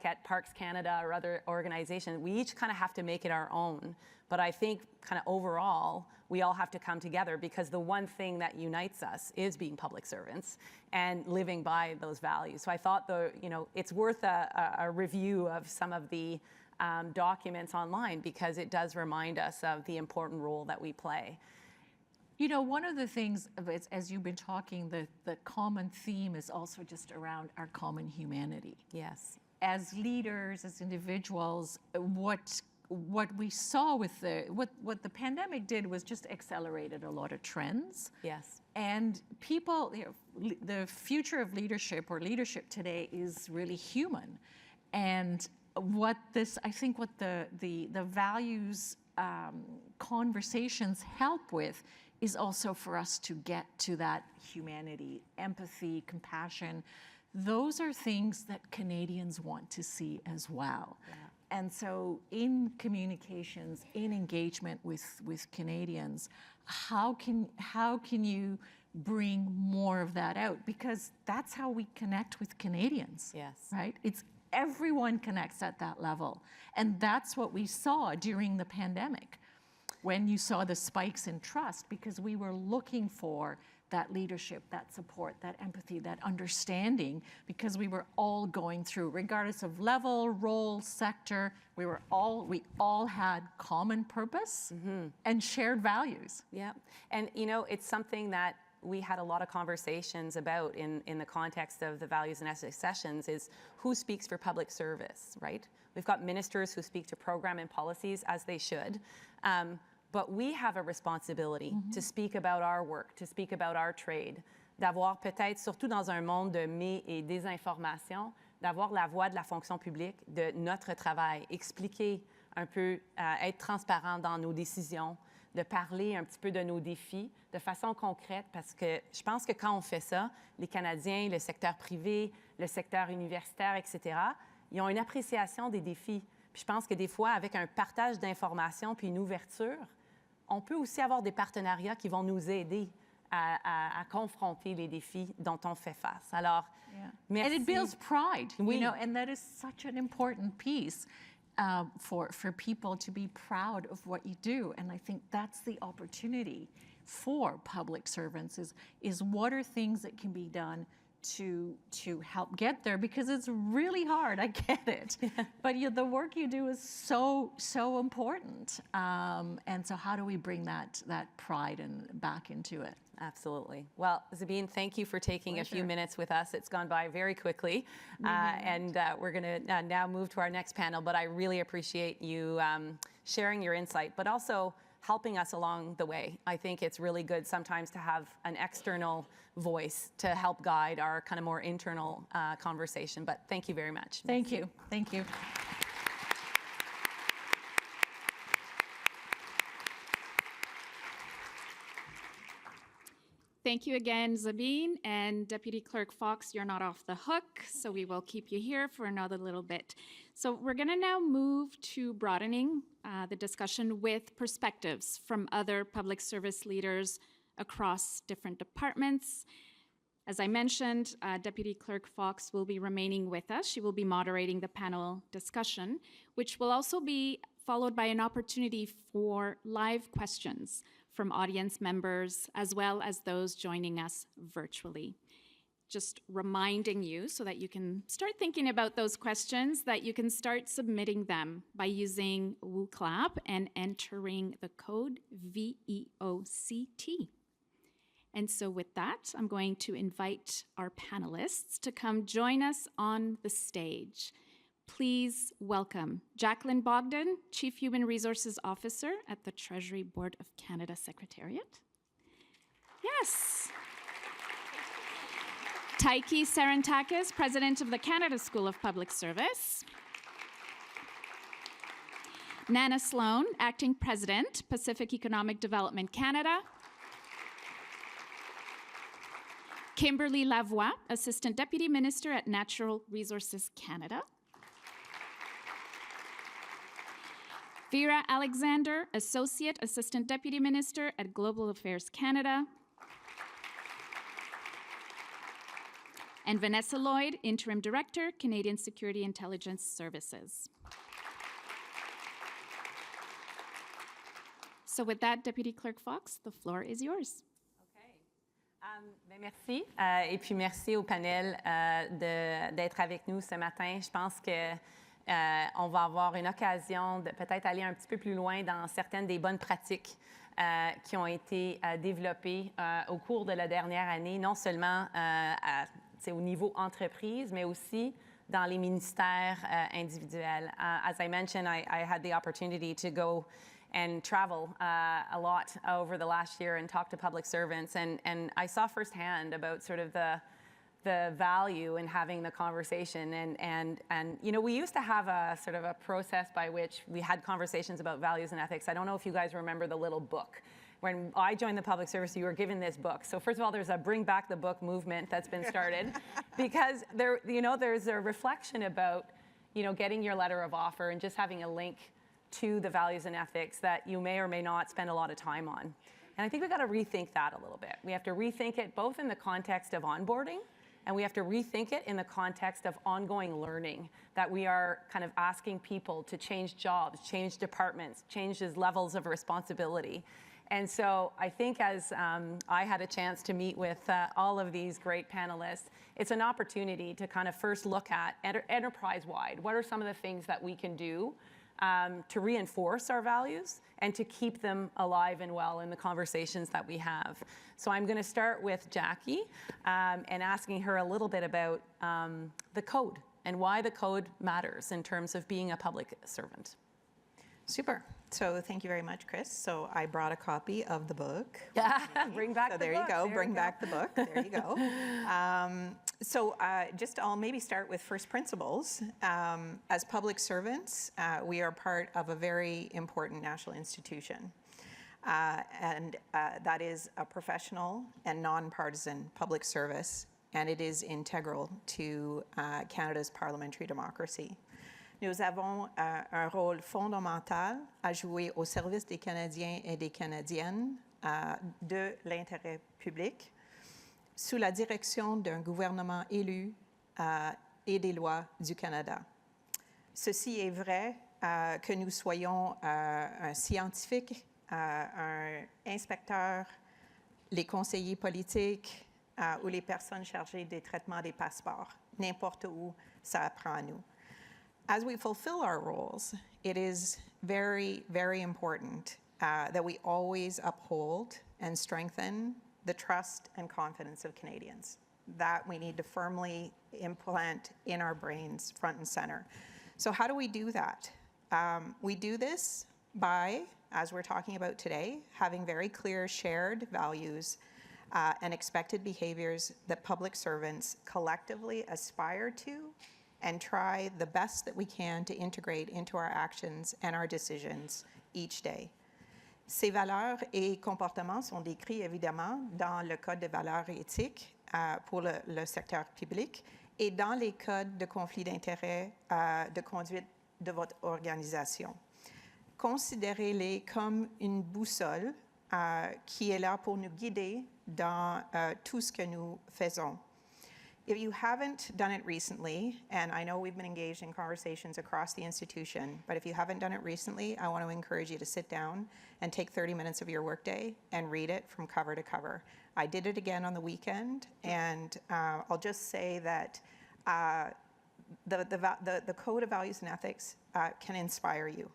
at Parks Canada or other organizations, we each kind of have to make it our own. But I think kind of overall, we all have to come together because the one thing that unites us is being public servants and living by those values. So I thought it's worth a review of some of the documents online because it does remind us of the important role that we play. One of the things, as you've been talking, the common theme is also just around our common humanity. Yes. As leaders, as individuals, what we saw with what the pandemic did was just accelerated a lot of trends. Yes. And people, the future of leadership or leadership today is really human. And what the values conversations help with is also for us to get to that humanity, empathy, compassion. Those are things that Canadians want to see as well. Yeah. And so in communications, in engagement with Canadians, how can you bring more of that out? Because that's how we connect with Canadians. Yes. Right? Everyone connects at that level. And that's what we saw during the pandemic when you saw the spikes in trust, because we were looking for that leadership, that support, that empathy, that understanding, because we were all going through, regardless of level, role, sector, we all had common purpose and shared values. Yeah. And it's something that we had a lot of conversations about in the context of the values and ethics sessions is who speaks for public service, right? We've got ministers who speak to program and policies as they should. But we have a responsibility to speak about our work, to speak about our trade, d'avoir peut-être, surtout dans un monde de mais et désinformation, d'avoir la voix de la fonction publique, de notre travail, expliquer un peu, être transparent dans nos décisions, de parler un petit peu de nos défis de façon concrète, parce que je pense que quand on fait ça, les Canadiens, le secteur privé, le secteur universitaire, etc., ils ont une appréciation des défis. Puis je pense que des fois, avec un partage d'informations puis une ouverture, on peut aussi avoir des partenariats qui vont nous aider à confronter les défis dont on fait face. Alors, merci. And it builds pride, Oui. and that is such an important piece for people to be proud of what you do. And I think that's the opportunity for public servants is what are things that can be done to help get there, because it's really hard. I get it, but the work you do is so important. And so, how do we bring that pride back into it? Absolutely. Well, Sabine, thank you for taking a few minutes with us. It's gone by very quickly, and we're going to now move to our next panel. But I really appreciate you sharing your insight, but also helping us along the way. I think it's really good sometimes to have an external voice to help guide our kind of more internal conversation. But thank you very much. Thank you. Thank you. Thank you again, Sabine, and Deputy Clerk Fox, you're not off the hook, so we will keep you here for another little bit. So we're going to now move to broadening the discussion with perspectives from other public service leaders across different departments. As I mentioned, Deputy Clerk Fox will be remaining with us. She will be moderating the panel discussion, which will also be followed by an opportunity for live questions from audience members, as well as those joining us virtually. Just reminding you, so that you can start thinking about those questions, that you can start submitting them by using WooClap and entering the code VEOCT. And so with that, I'm going to invite our panelists to come join us on the stage. Please welcome Jacqueline Bogdan, Chief Human Resources Officer at the Treasury Board of Canada Secretariat. Yes. Taiki Sarantakis, President of the Canada School of Public Service. Nana Sloan, Acting President, Pacific Economic Development Canada. Kimberly Lavoie, Assistant Deputy Minister at Natural Resources Canada. Vera Alexander, Associate Assistant Deputy Minister at Global Affairs Canada. And Vanessa Lloyd, Interim Director, Canadian Security Intelligence Services. So with that, Deputy Clerk Fox, the floor is yours. Merci. Et puis merci au panel d'être avec nous ce matin. Je pense que on va avoir une occasion de peut-être aller un petit peu plus loin dans certaines des bonnes pratiques qui ont été développées au cours de la dernière année, non seulement au niveau entreprise, mais aussi dans les ministères individuels. As I mentioned, I had the opportunity to go and travel a lot over the last year and talk to public servants, and I saw firsthand about sort of the value in having the conversation. And you know, we used to have a sort of a process by which we had conversations about values and ethics. I don't know if you guys remember the little book. When I joined the public service, you were given this book. So first of all, there's a Bring Back the Book movement that's been started because there's a reflection about, getting your letter of offer and just having a link to the values and ethics that you may or may not spend a lot of time on. And I think we've got to rethink that a little bit. We have to rethink it both in the context of onboarding, and we have to rethink it in the context of ongoing learning, that we are kind of asking people to change jobs, change departments, change levels of responsibility. And so I think as I had a chance to meet with all of these great panelists, it's an opportunity to kind of first look at enterprise-wide. What are some of the things that we can do to reinforce our values and to keep them alive and well in the conversations that we have? So I'm going to start with Jackie and asking her a little bit about the code and why the code matters in terms of being a public servant. Super. So thank you very much, Chris. So I brought a copy of the book. Bring back the book. So there you go. Bring back the book. There you go. I'll maybe start with first principles. As public servants, we are part of a very important national institution. And that is a professional and nonpartisan public service, and it is integral to Canada's parliamentary democracy. Nous avons un rôle fondamental à jouer au service des Canadiens et des Canadiennes de l'intérêt public, sous la direction d'un gouvernement élu et des lois du Canada. Ceci est vrai que nous soyons un scientifique, un inspecteur, les conseillers politiques, ou les personnes chargées des traitements des passeports. N'importe où, ça apprend à nous. As we fulfill our roles, it is very, very important that we always uphold and strengthen the trust and confidence of Canadians. That we need to firmly implant in our brains front and center. So how do we do that? We do this by, as we're talking about today, having very clear shared values and expected behaviors that public servants collectively aspire to and try the best that we can to integrate into our actions and our decisions each day. Ces valeurs et comportements sont décrits évidemment dans le Code de valeurs et éthiques pour le secteur public et dans les codes de conflit d'intérêts de conduite de votre organisation. Considérez-les comme une boussole qui est là pour nous guider dans tout ce que nous faisons. If you haven't done it recently, and I know we've been engaged in conversations across the institution, but if you haven't done it recently, I want to encourage you to sit down and take 30 minutes of your workday and read it from cover to cover. I did it again on the weekend, and I'll just say that the Code of Values and Ethics can inspire you,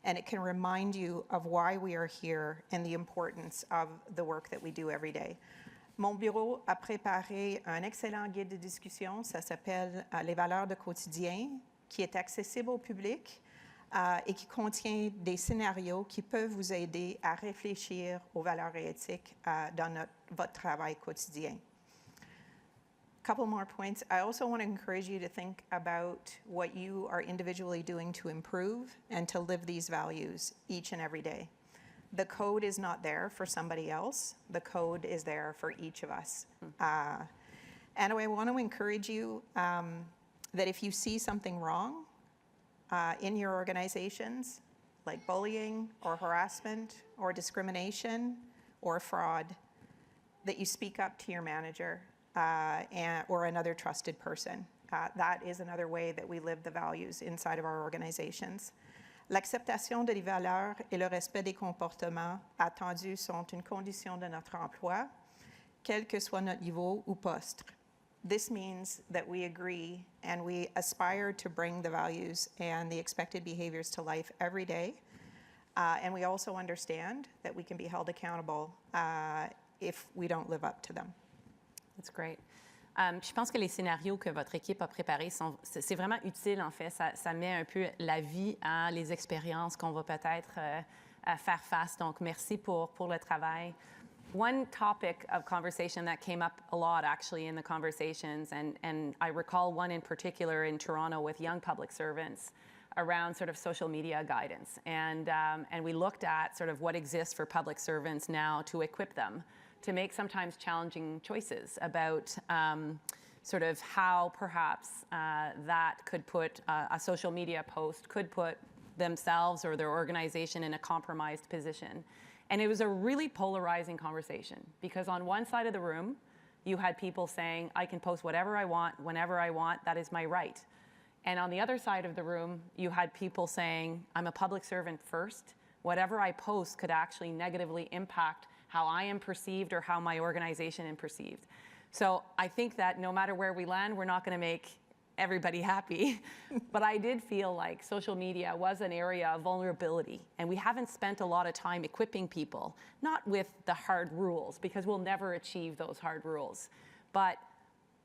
and it can remind you of why we are here and the importance of the work that we do every day. Mon bureau a préparé un excellent guide de discussion, ça s'appelle Les valeurs de quotidien, qui est accessible au public et qui contient des scénarios qui peuvent vous aider à réfléchir aux valeurs et éthiques dans votre travail quotidien. Couple more points. I also want to encourage you to think about what you are individually doing to improve and to live these values each and every day. The code is not there for somebody else. The code is there for each of us. And I want to encourage you that if you see something wrong in your organizations, like bullying or harassment or discrimination or fraud, that you speak up to your manager or another trusted person. That is another way that we live the values inside of our organizations. L'acceptation des valeurs et le respect des comportements attendus sont une condition de notre emploi, quel que soit notre niveau ou poste. This means that we agree and we aspire to bring the values and the expected behaviors to life every day. And we also understand that we can be held accountable if we don't live up to them. That's great. Je pense que les scénarios que votre équipe a préparés, c'est vraiment utile, en fait. Ça met un peu la vie à les expériences qu'on va peut-être faire face. Donc, merci pour le travail. One topic of conversation that came up a lot, actually, in the conversations, and I recall one in particular in Toronto with young public servants around sort of social media guidance. And we looked at sort of what exists for public servants now to equip them to make sometimes challenging choices about sort of how perhaps that could put a social media post could put themselves or their organization in a compromised position. And it was a really polarizing conversation because on one side of the room, you had people saying, I can post whatever I want, whenever I want, that is my right. And on the other side of the room, you had people saying, I'm a public servant first. Whatever I post could actually negatively impact how I am perceived or how my organization is perceived. So I think that no matter where we land, we're not going to make everybody happy. But I did feel like social media was an area of vulnerability, and we haven't spent a lot of time equipping people, not with the hard rules, because we'll never achieve those hard rules, but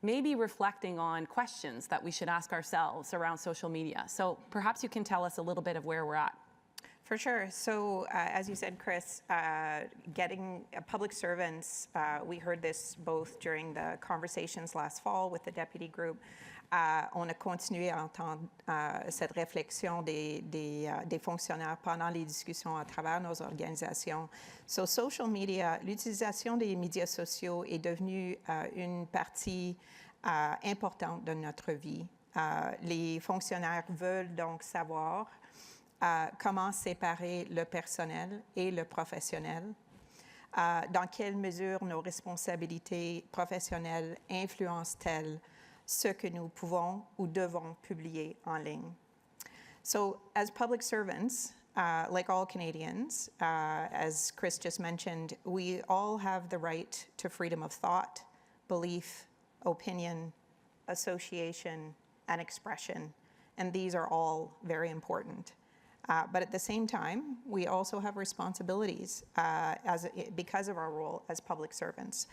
maybe reflecting on questions that we should ask ourselves around social media. So perhaps you can tell us a little bit of where we're at. For sure. So as you said, Chris, getting public servants, we heard this both during the conversations last fall with the deputy group. On a continué à entendre cette réflexion des fonctionnaires pendant les discussions à travers nos organisations. So social media, l'utilisation des médias sociaux est devenue une partie importante de notre vie. Les fonctionnaires veulent donc savoir comment séparer le personnel et le professionnel, dans quelle mesure nos responsabilités professionnelles influencent-elles ce que nous pouvons ou devons publier en ligne. So as public servants, like all Canadians, as Chris just mentioned, we all have the right to freedom of thought, belief, opinion, association, and expression. And these are all very important. But at the same time, we also have responsibilities because of our role as public servants.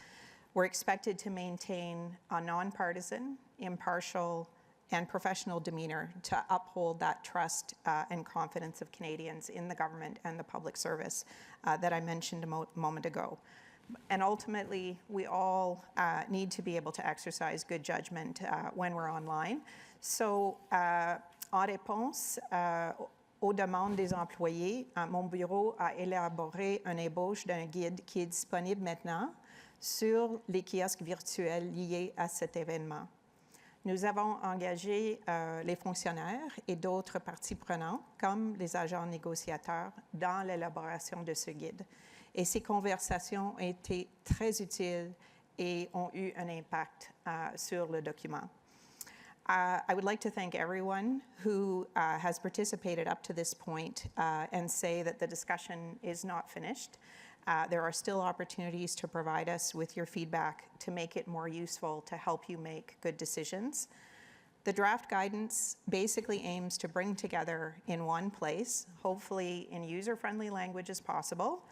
We're expected to maintain a nonpartisan, impartial, and professional demeanor to uphold that trust and confidence of Canadians in the government and the public service that I mentioned a moment ago. And ultimately, we all need to be able to exercise good judgment when we're online. So, en réponse aux demandes des employés, mon bureau a élaboré une ébauche d'un guide qui est disponible maintenant sur les kiosques virtuels liés à cet événement. Nous avons engagé les fonctionnaires et d'autres parties prenantes, comme les agents négociateurs, dans l'élaboration de ce guide. Et ces conversations ont été très utiles et ont eu un impact sur le document. I would like to thank everyone who has participated up to this point and say that the discussion is not finished. There are still opportunities to provide us with your feedback to make it more useful to help you make good decisions. The draft guidance basically aims to bring together in one place, hopefully in user-friendly language as possible,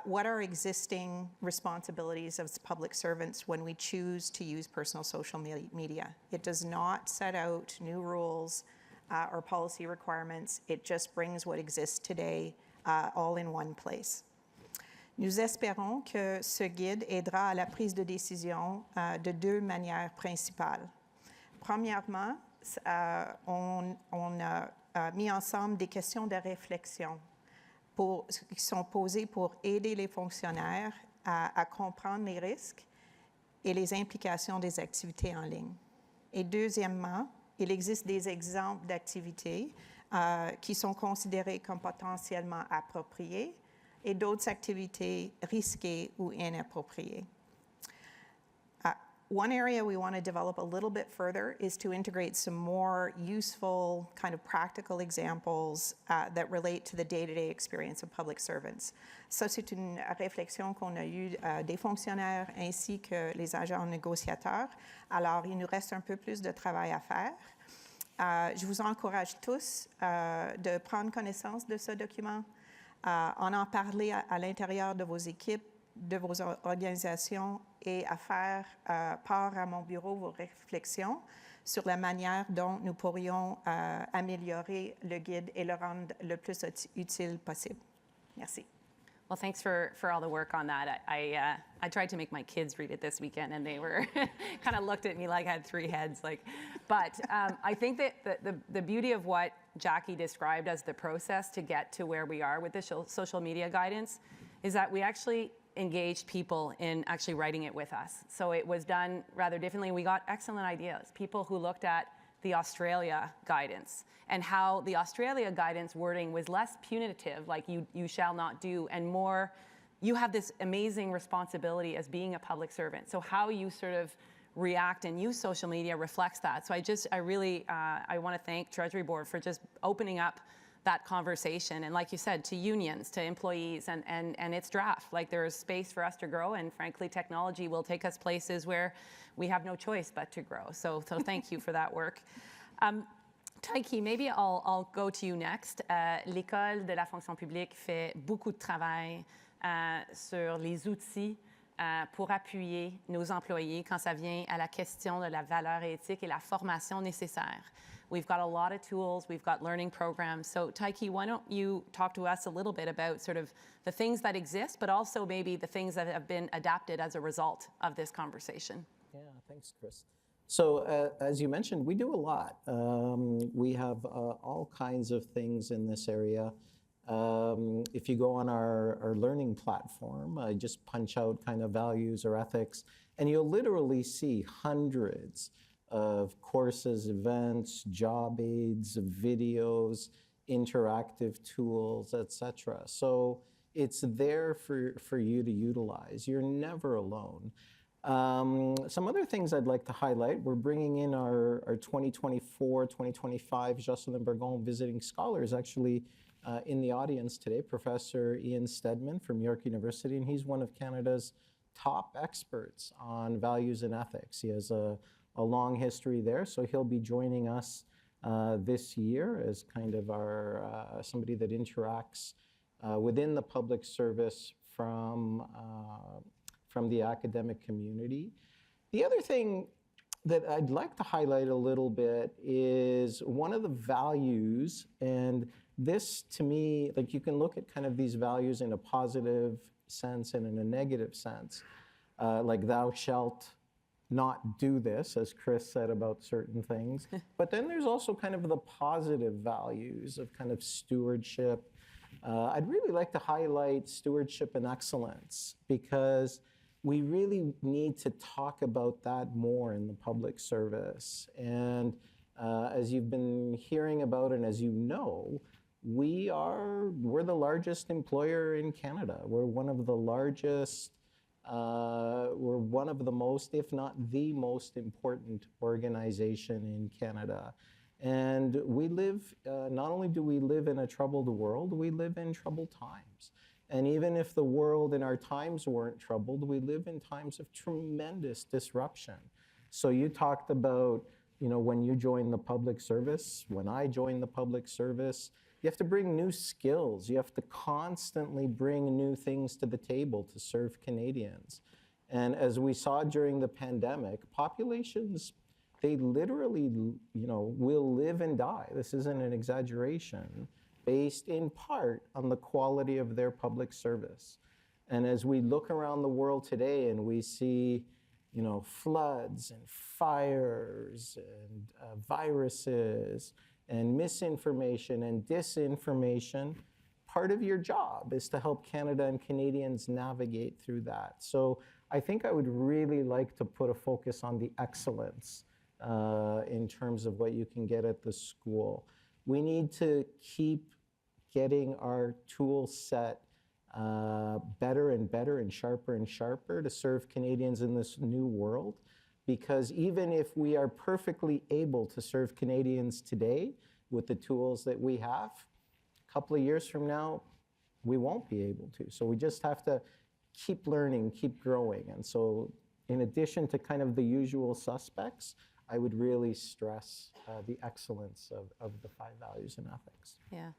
what are existing responsibilities as public servants when we choose to use personal social media. It does not set out new rules or policy requirements. It just brings what exists today all in one place. Nous espérons que ce guide aidera à la prise de décision de deux manières principales. Premièrement, on a mis ensemble des questions de réflexion qui sont posées pour aider les fonctionnaires à comprendre les risques et les implications des activités en ligne. Et deuxièmement, il existe des exemples d'activités qui sont considérées comme potentiellement appropriées et d'autres activités risquées ou inappropriées. One area we want to develop a little bit further is to integrate some more useful kind of practical examples that relate to the day-to-day experience of public servants. Ça, c'est une réflexion qu'on a eue des fonctionnaires ainsi que les agents négociateurs. Alors, il nous reste un peu plus de travail à faire. Je vous encourage tous de prendre connaissance de ce document, en parler à l'intérieur de vos équipes, de vos organisations et à faire part à mon bureau vos réflexions sur la manière dont nous pourrions améliorer le guide et le rendre le plus utile possible. Merci. Well, thanks for all the work on that. I tried to make my kids read it this weekend, and they were kind of looked at me like I had three heads. But I think that the beauty of what Jackie described as the process to get to where we are with the social media guidance is that we actually engaged people in actually writing it with us. So it was done rather differently. We got excellent ideas. People who looked at the Australia guidance and how the Australia guidance wording was less punitive, like you shall not do, and more, you have this amazing responsibility as being a public servant. So how you sort of react and use social media reflects that. So I really want to thank Treasury Board for just opening up that conversation, and like you said, to unions, to employees, and it's draft. Like, there is space for us to grow, and frankly, technology will take us places where we have no choice but to grow. So thank you for that work. Taiki, maybe I'll go to you next. L'École de la fonction publique fait beaucoup de travail sur les outils pour appuyer nos employés quand ça vient à la question de la valeur éthique et la formation nécessaire. We've got a lot of tools, we've got learning programs. So Taiki, why don't you talk to us a little bit about sort of the things that exist, but also maybe the things that have been adapted as a result of this conversation. Yeah, thanks, Chris. So as you mentioned, we do a lot. We have all kinds of things in this area. If you go on our learning platform, just punch out kind of values or ethics, and you'll literally see hundreds of courses, events, job aids, videos, interactive tools, etc. So it's there for you to utilize. You're never alone. Some other things I'd like to highlight, we're bringing in our 2024, 2025 Jocelyn Burgon visiting scholars actually in the audience today, Professor Ian Stedman from York University, and he's one of Canada's top experts on values and ethics. He has a long history there, so he'll be joining us this year as kind of our somebody that interacts within the public service from the academic community. The other thing that I'd like to highlight a little bit is one of the values, and this to me, like you can look at kind of these values in a positive sense and in a negative sense, like thou shalt not do this, as Chris said about certain things. But then there's also kind of the positive values of kind of stewardship. I'd really like to highlight stewardship and excellence, because we really need to talk about that more in the public service. And as you've been hearing about, and as you know, we're the largest employer in Canada. We're one of the largest, we're one of the most, if not the most important organization in Canada. And we live, not only do we live in a troubled world, we live in troubled times. And even if the world and our times weren't troubled, we live in times of tremendous disruption. So you talked about, you know, when you join the public service, when I joined the public service, you have to bring new skills. You have to constantly bring new things to the table to serve Canadians. And as we saw during the pandemic, populations, they literally, you know, will live and die. This isn't an exaggeration, based in part on the quality of their public service. And as we look around the world today and we see, you know, floods and fires and viruses and misinformation and disinformation, part of your job is to help Canada and Canadians navigate through that. So I think I would really like to put a focus on the excellence in terms of what you can get at the school. We need to keep getting our tool set better and better and sharper to serve Canadians in this new world. Because even if we are perfectly able to serve Canadians today with the tools that we have, a couple of years from now, we won't be able to. So we just have to keep learning, keep growing. And so in addition to kind of the usual suspects, I would really stress the excellence of the 5 values and ethics. Yeah.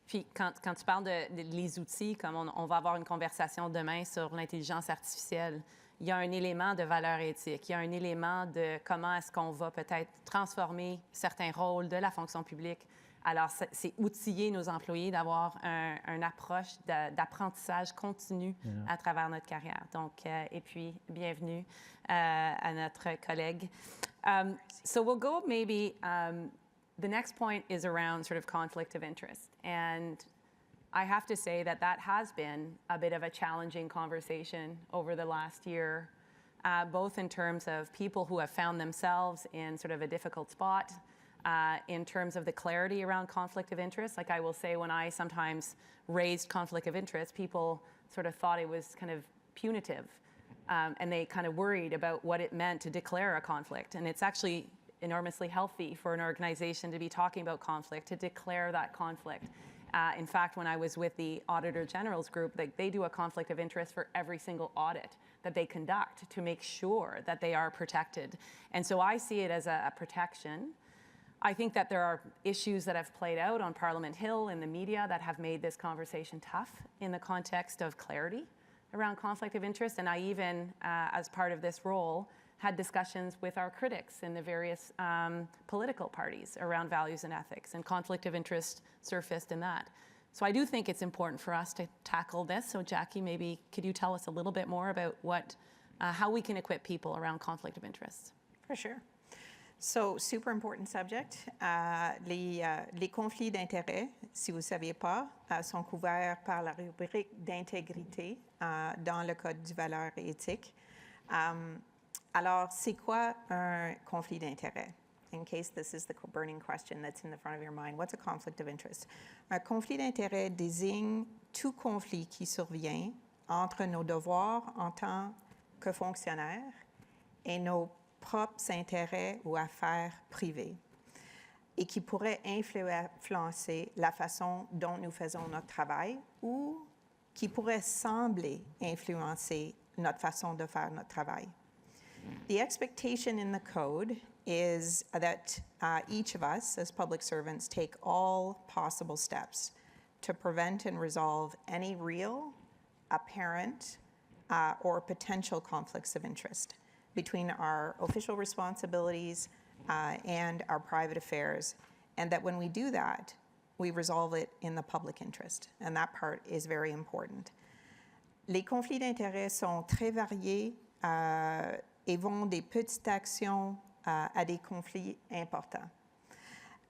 Puis quand tu parles de les outils, comme on va avoir une conversation demain sur l'intelligence artificielle, il y a un élément de valeur éthique, il y a un élément de comment est-ce qu'on va peut-être transformer certains rôles de la fonction publique. Alors, c'est outiller nos employés d'avoir une approche d'apprentissage continu à travers notre carrière. Donc, et puis, bienvenue à notre collègue. So we'll go maybe, the next point is around sort of conflict of interest. And I have to say that that has been a bit of a challenging conversation over the last year, both in terms of people who have found themselves in sort of a difficult spot, in terms of the clarity around conflict of interest. Like I will say, when I sometimes raised conflict of interest, people sort of thought it was kind of punitive, and they kind of worried about what it meant to declare a conflict. And it's actually enormously healthy for an organization to be talking about conflict, to declare that conflict. In fact, when I was with the Auditor General's group, they do a conflict of interest for every single audit that they conduct to make sure that they are protected. And so I see it as a protection. I think that there are issues that have played out on Parliament Hill in the media that have made this conversation tough in the context of clarity around conflict of interest. And I even, as part of this role, had discussions with our critics in the various political parties around values and ethics, and conflict of interest surfaced in that. So I do think it's important for us to tackle this. So Jackie, maybe could you tell us a little bit more about how we can equip people around conflict of interest? For sure. So, super important subject. Les conflits d'intérêts, si vous ne saviez pas, sont couverts par la rubrique d'intégrité dans le Code du valeur éthique. Alors, c'est quoi un conflit d'intérêts? In case this is the burning question that's in the front of your mind, what's a conflict of interest? Un conflit d'intérêts désigne tout conflit qui survient entre nos devoirs en tant que fonctionnaires et nos propres intérêts ou affaires privées, et qui pourrait influencer la façon dont nous faisons notre travail ou qui pourrait sembler influencer notre façon de faire notre travail. The expectation in the code is that each of us as public servants take all possible steps to prevent and resolve any real, apparent, or potential conflicts of interest between our official responsibilities and our private affairs, and that when we do that, we resolve it in the public interest, and that part is very important. Les conflits d'intérêts sont très variés et vont des petites actions à des conflits importants.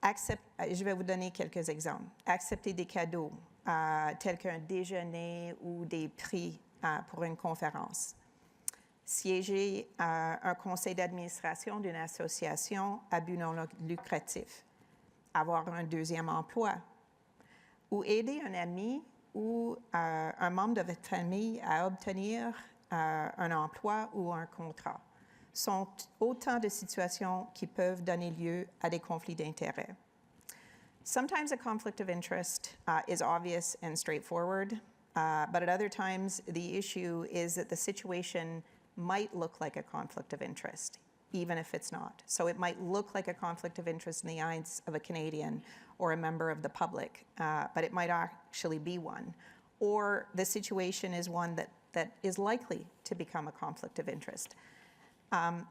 Je vais vous donner quelques exemples. Accepter des cadeaux tels qu'un déjeuner ou des prix pour une conférence. Siéger un conseil d'administration d'une association à but non lucratif. Avoir un deuxième emploi. Ou aider un ami ou un membre de votre famille à obtenir un emploi ou un contrat. Sont autant de situations qui peuvent donner lieu à des conflits d'intérêts. Sometimes a conflict of interest is obvious and straightforward, but at other times the issue is that the situation might look like a conflict of interest, even if it's not. So it might look like a conflict of interest in the eyes of a Canadian or a member of the public, but it might actually be one. Or the situation is one that is likely to become a conflict of interest.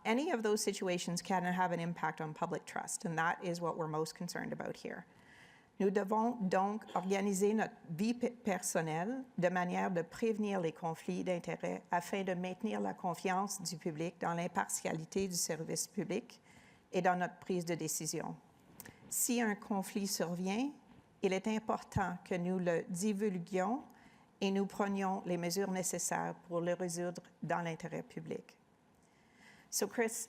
Any of those situations can have an impact on public trust, and that is what we're most concerned about here. Nous devons donc organiser notre vie personnelle de manière de prévenir les conflits d'intérêts afin de maintenir la confiance du public dans l'impartialité du service public et dans notre prise de décision. Si un conflit survient, il est important que nous le divulguions et nous prenions les mesures nécessaires pour le résoudre dans l'intérêt public. So Chris,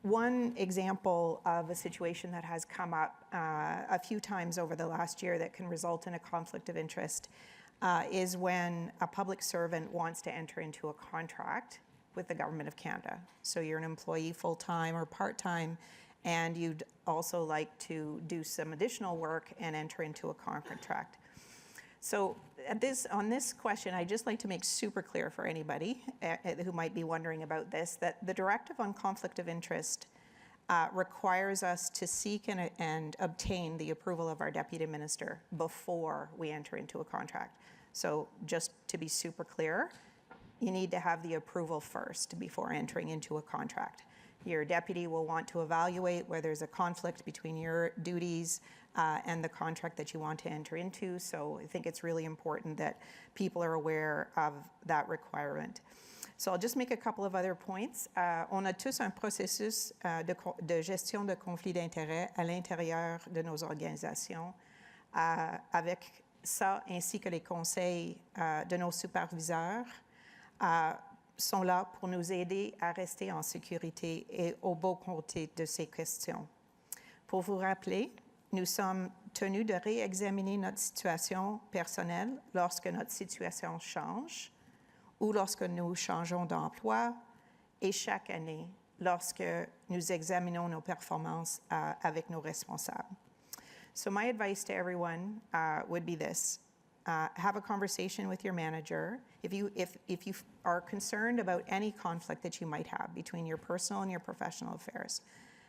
one example of a situation that has come up a few times over the last year that can result in a conflict of interest is when a public servant wants to enter into a contract with the Government of Canada. So you're an employee full-time or part-time, and you'd also like to do some additional work and enter into a contract. So on this question, I'd just like to make super clear for anybody who might be wondering about this, that the Directive on Conflict of Interest requires us to seek and obtain the approval of our Deputy Minister before we enter into a contract. So just to be super clear, you need to have the approval first before entering into a contract. Your deputy will want to evaluate where there's a conflict between your duties and the contract that you want to enter into. So I think it's really important that people are aware of that requirement. So I'll just make a couple of other points. On a tous un processus de gestion de conflits d'intérêts à l'intérieur de nos organisations. Avec ça, ainsi que les conseils de nos superviseurs, sont là pour nous aider à rester en sécurité et au bon côté de ces questions. Pour vous rappeler, nous sommes tenus de réexaminer notre situation personnelle lorsque notre situation change ou lorsque nous changeons d'emploi et chaque année lorsque nous examinons nos performances avec nos responsables. So my advice to everyone would be this. Have a conversation with your manager. If you are concerned about any conflict that you might have between your personal and your professional affairs,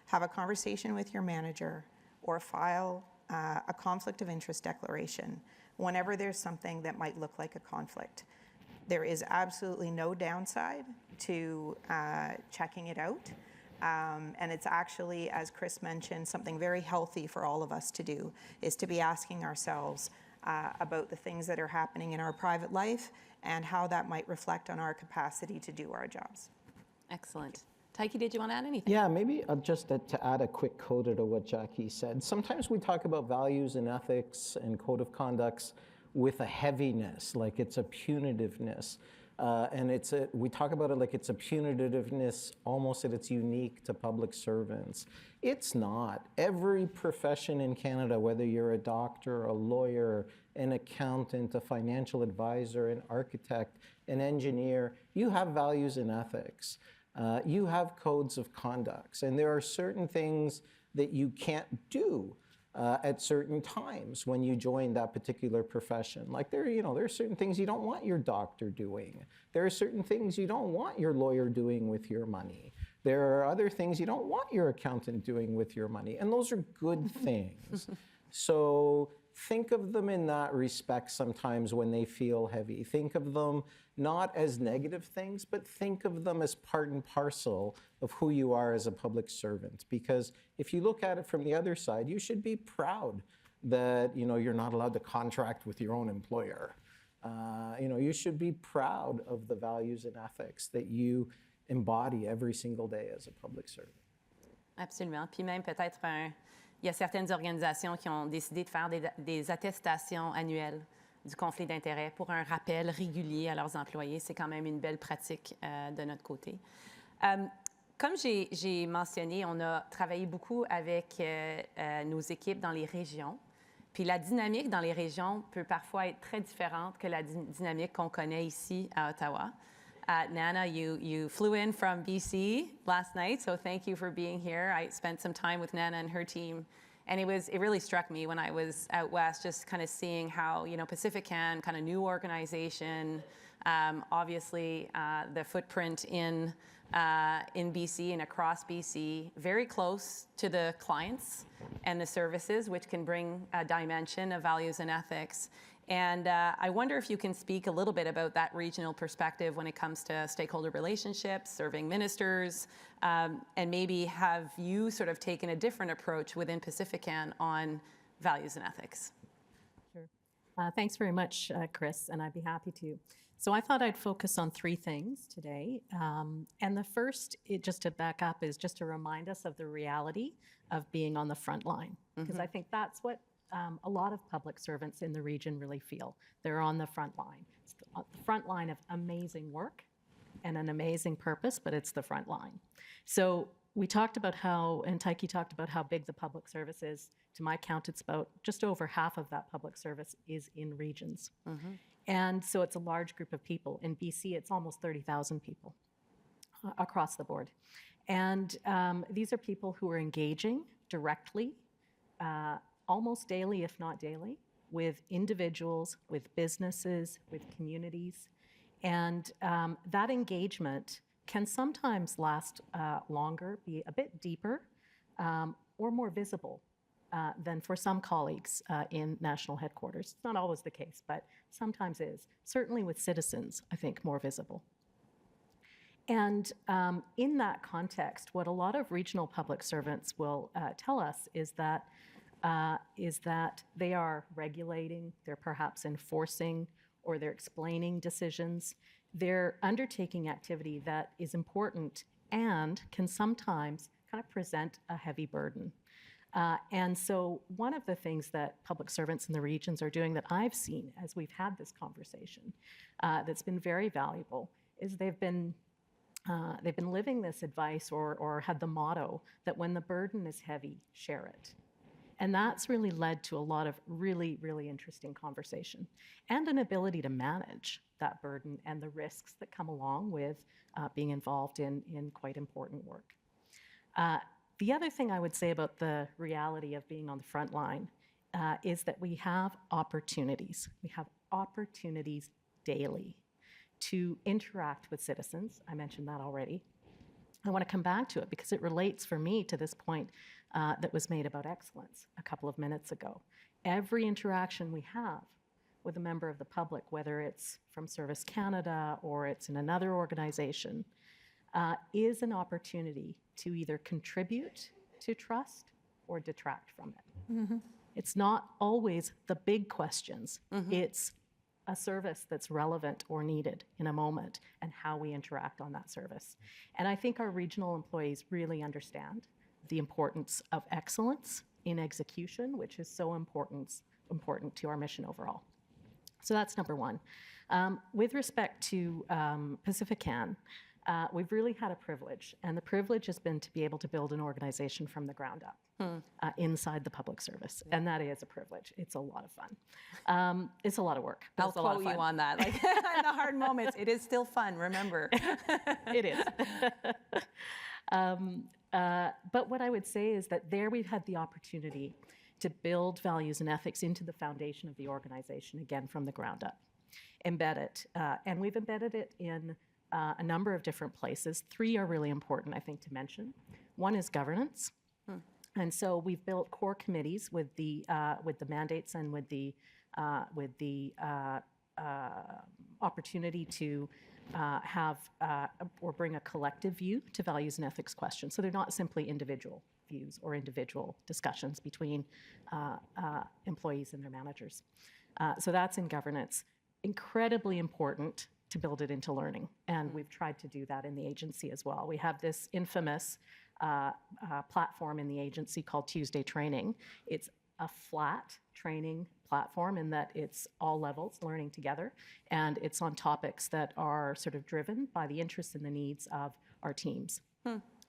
have a conversation with your manager or file a conflict of interest declaration whenever there's something that might look like a conflict. There is absolutely no downside to checking it out. And it's actually, as Chris mentioned, something very healthy for all of us to do, is to be asking ourselves about the things that are happening in our private life and how that might reflect on our capacity to do our jobs. Excellent. Taiki, did you want to add anything? Yeah, maybe just to add a quick coda to what Jackie said. Sometimes we talk about values and ethics and code of conducts with a heaviness, like it's a punitiveness. And we talk about it like it's a punitiveness almost that it's unique to public servants. It's not. Every profession in Canada, whether you're a doctor, a lawyer, an accountant, a financial advisor, an architect, an engineer, you have values and ethics. You have codes of conduct, and there are certain things that you can't do at certain times when you join that particular profession. Like there are certain things you don't want your doctor doing. There are certain things you don't want your lawyer doing with your money. There are other things you don't want your accountant doing with your money, and those are good things. So think of them in that respect sometimes when they feel heavy. Think of them not as negative things, but think of them as part and parcel of who you are as a public servant. Because if you look at it from the other side, you should be proud that you're not allowed to contract with your own employer. You should be proud of the values and ethics that you embody every single day as a public servant. Absolument. Puis même peut-être, il y a certaines organisations qui ont décidé de faire des attestations annuelles du conflit d'intérêts pour un rappel régulier à leurs employés. C'est quand même une belle pratique de notre côté. Comme j'ai mentionné, on a travaillé beaucoup avec nos équipes dans les régions. Puis la dynamique dans les régions peut parfois être très différente que la dynamique qu'on connaît ici à Ottawa. Nana, you flew in from BC last night, so thank you for being here. I spent some time with Nana and her team, and it really struck me when I was out west, just kind of seeing how, Pacifican, kind of new organization, obviously the footprint in BC and across BC, very close to the clients and the services, which can bring a dimension of values and ethics. And I wonder if you can speak a little bit about that regional perspective when it comes to stakeholder relationships, serving ministers, and maybe have you sort of taken a different approach within Pacifican on values and ethics? Sure. Thanks very much, Chris, and I'd be happy to. So I thought I'd focus on three things today. And the first, just to back up, is just to remind us of the reality of being on the front line, because I think that's what a lot of public servants in the region really feel. They're on the front line. It's the front line of amazing work and an amazing purpose, but it's the front line. So we talked about and Tyche talked about how big the public service is. To my count, it's about just over half of that public service is in regions. And so it's a large group of people. In BC, it's almost 30,000 people across the board. And these are people who are engaging directly, almost daily, if not daily, with individuals, with businesses, with communities. And that engagement can sometimes last longer, be a bit deeper, or more visible than for some colleagues in national headquarters. It's not always the case, but sometimes is. Certainly with citizens, I think, more visible. And in that context, what a lot of regional public servants will tell us is that they are regulating, they're perhaps enforcing, or they're explaining decisions. They're undertaking activity that is important and can sometimes kind of present a heavy burden. And so one of the things that public servants in the regions are doing that I've seen as we've had this conversation that's been very valuable is they've been living this advice or had the motto that when the burden is heavy, share it. And that's really led to a lot of really, really interesting conversation and an ability to manage that burden and the risks that come along with being involved in quite important work. The other thing I would say about the reality of being on the front line is that we have opportunities. We have opportunities daily to interact with citizens. I mentioned that already. I want to come back to it because it relates for me to this point that was made about excellence a couple of minutes ago. Every interaction we have with a member of the public, whether it's from Service Canada or it's in another organization, is an opportunity to either contribute to trust or detract from it. It's not always the big questions. It's a service that's relevant or needed in a moment and how we interact on that service. And I think our regional employees really understand the importance of excellence in execution, which is so important to our mission overall. So that's number one. With respect to Pacifican, we've really had a privilege, and the privilege has been to be able to build an organization from the ground up inside the public service, and that is a privilege. It's a lot of fun. It's a lot of work. I'll quote you on that. Like in the hard moments, it is still fun, remember. It is. But what I would say is that there we've had the opportunity to build values and ethics into the foundation of the organization, again, from the ground up. Embed it. And we've embedded it in a number of different places. 3 are really important, I think, to mention. One is governance. And so we've built core committees with the mandates and with the opportunity to have or bring a collective view to values and ethics questions. So they're not simply individual views or individual discussions between employees and their managers. So that's in governance. Incredibly important to build it into learning, and we've tried to do that in the agency as well. We have this infamous platform in the agency called Tuesday Training. It's a flat training platform in that it's all levels learning together, and it's on topics that are sort of driven by the interests and the needs of our teams.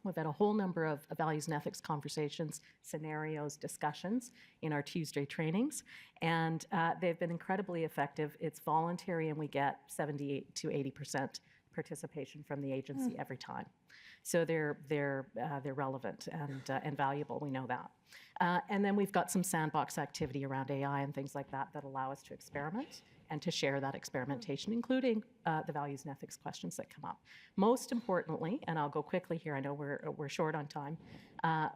We've had a whole number of values and ethics conversations, scenarios, discussions in our Tuesday trainings, and they've been incredibly effective. It's voluntary, and we get 78 to 80% participation from the agency every time. So they're relevant and valuable. We know that. And then we've got some sandbox activity around AI and things like that that allow us to experiment and to share that experimentation, including the values and ethics questions that come up. Most importantly, and I'll go quickly here, I know we're short on time,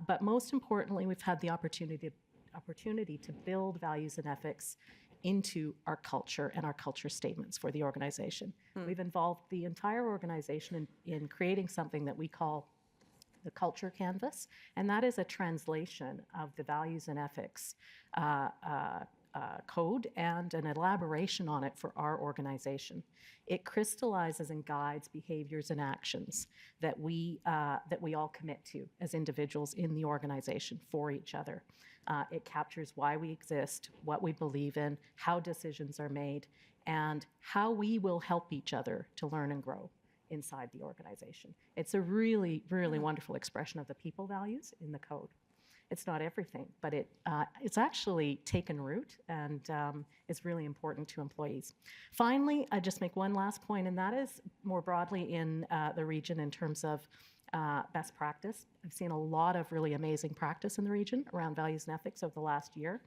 but most importantly, we've had the opportunity to build values and ethics into our culture and our culture statements for the organization. We've involved the entire organization in creating something that we call the Culture Canvas, and that is a translation of the values and ethics code and an elaboration on it for our organization. It crystallizes and guides behaviors and actions that we all commit to as individuals in the organization for each other. It captures why we exist, what we believe in, how decisions are made, and how we will help each other to learn and grow inside the organization. It's a really, really wonderful expression of the people values in the code. It's not everything, but it's actually taken root and is really important to employees. Finally, I just make one last point, and that is more broadly in the region in terms of best practice. I've seen a lot of really amazing practice in the region around values and ethics over the last year.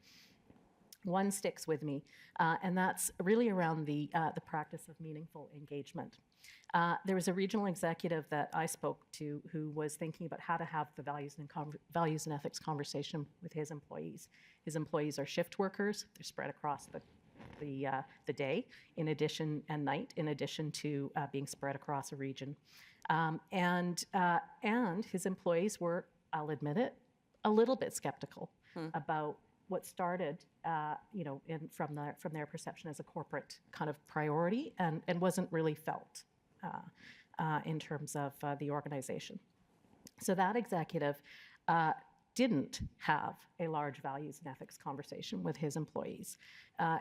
One sticks with me, and that's really around the practice of meaningful engagement. There was a regional executive that I spoke to who was thinking about how to have the values and ethics conversation with his employees. His employees are shift workers. They're spread across the day in addition and night, in addition to being spread across a region. And his employees were, I'll admit it, a little bit skeptical about what started, from their perception as a corporate kind of priority and wasn't really felt in terms of the organization. So that executive didn't have a large values and ethics conversation with his employees.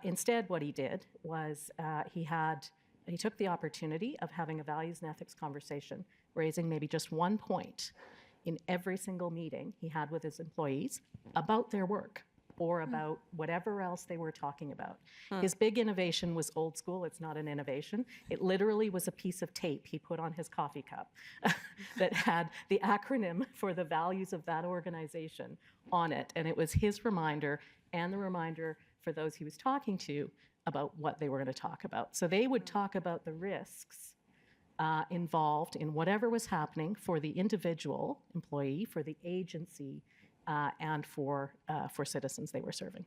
Instead, what he did was he took the opportunity of having a values and ethics conversation, raising maybe just one point in every single meeting he had with his employees about their work or about whatever else they were talking about. His big innovation was old school. It's not an innovation. It literally was a piece of tape he put on his coffee cup that had the acronym for the values of that organization on it. And it was his reminder and the reminder for those he was talking to about what they were going to talk about. So they would talk about the risks involved in whatever was happening for the individual employee, for the agency, and for citizens they were serving.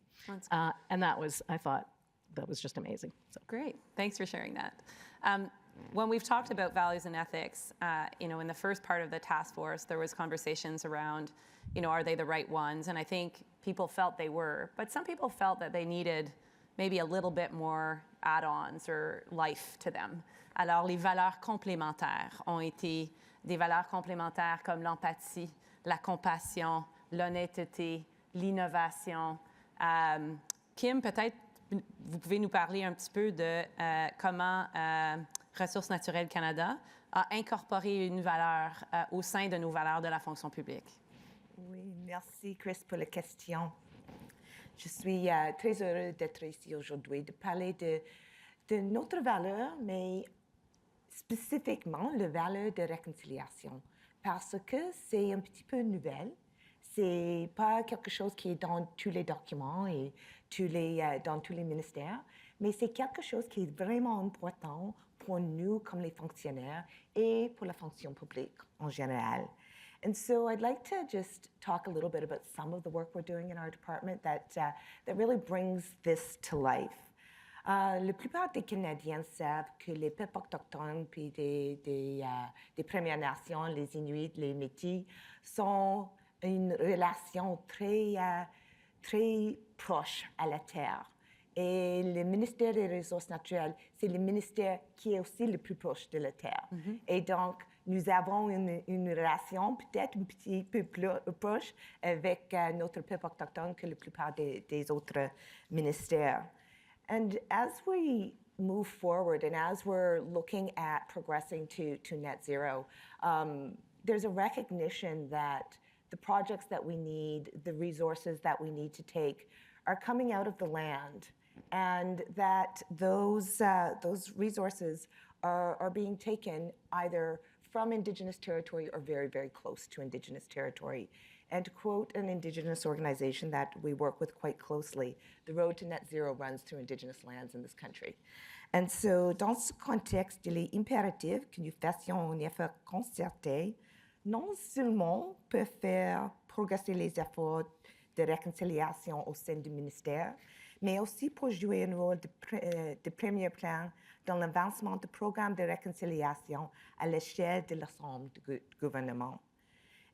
And that was, I thought, that was just amazing. So. Great, thanks for sharing that. When we've talked about values and ethics, in the first part of the task force, there was conversations around, are they the right ones? And I think people felt they were, but some people felt that they needed maybe a little bit more add-ons or life to them. Alors, les valeurs complémentaires ont été des valeurs complémentaires comme l'empathie, la compassion, l'honnêteté, l'innovation. Kim, peut-être vous pouvez nous parler un petit peu de comment Ressources naturelles Canada a incorporé une valeur au sein de nos valeurs de la fonction publique. Oui, merci Chris pour la question. Je suis très heureuse d'être ici aujourd'hui, de parler de notre valeur, mais spécifiquement la valeur de réconciliation, parce que c'est un petit peu nouvelle. C'est pas quelque chose qui est dans tous les documents et dans tous les ministères, mais c'est quelque chose qui est vraiment important pour nous comme les fonctionnaires et pour la fonction publique en général. And so I'd like to just talk a little bit about some of the work we're doing in our department that really brings this to life. La plupart des Canadiens savent que les peuples autochtones puis des Premières Nations, les Inuits, les Métis, sont une relation très proche à la Terre. Et le ministère des Ressources naturelles, c'est le ministère qui est aussi le plus proche de la Terre. Et donc, nous avons une relation peut-être un petit peu plus proche avec notre peuple autochtone que la plupart des autres ministères. And as we move forward and as we're looking at progressing to net zero, there's a recognition that the projects that we need, the resources that we need to take are coming out of the land, and that those resources are being taken either from Indigenous territory or very, very close to Indigenous territory. And to quote an Indigenous organization that we work with quite closely, the road to net zero runs through Indigenous lands in this country. And so, dans ce contexte, il est impératif que nous fassions un effort concerté, non seulement pour faire progresser les efforts de réconciliation au sein du ministère, mais aussi pour jouer un rôle de premier plan dans l'avancement du programme de réconciliation à l'échelle de l'ensemble du gouvernement.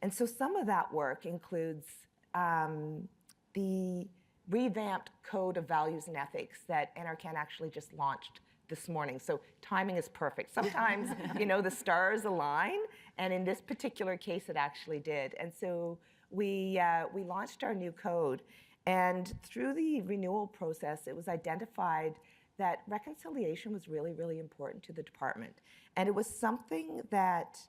And so some of that work includes the revamped Code of Values and Ethics that NRCan actually just launched this morning. So timing is perfect. Sometimes, the stars align, and in this particular case, it actually did. And so we launched our new code, and through the renewal process, it was identified that reconciliation was really, really important to the department. And it was something that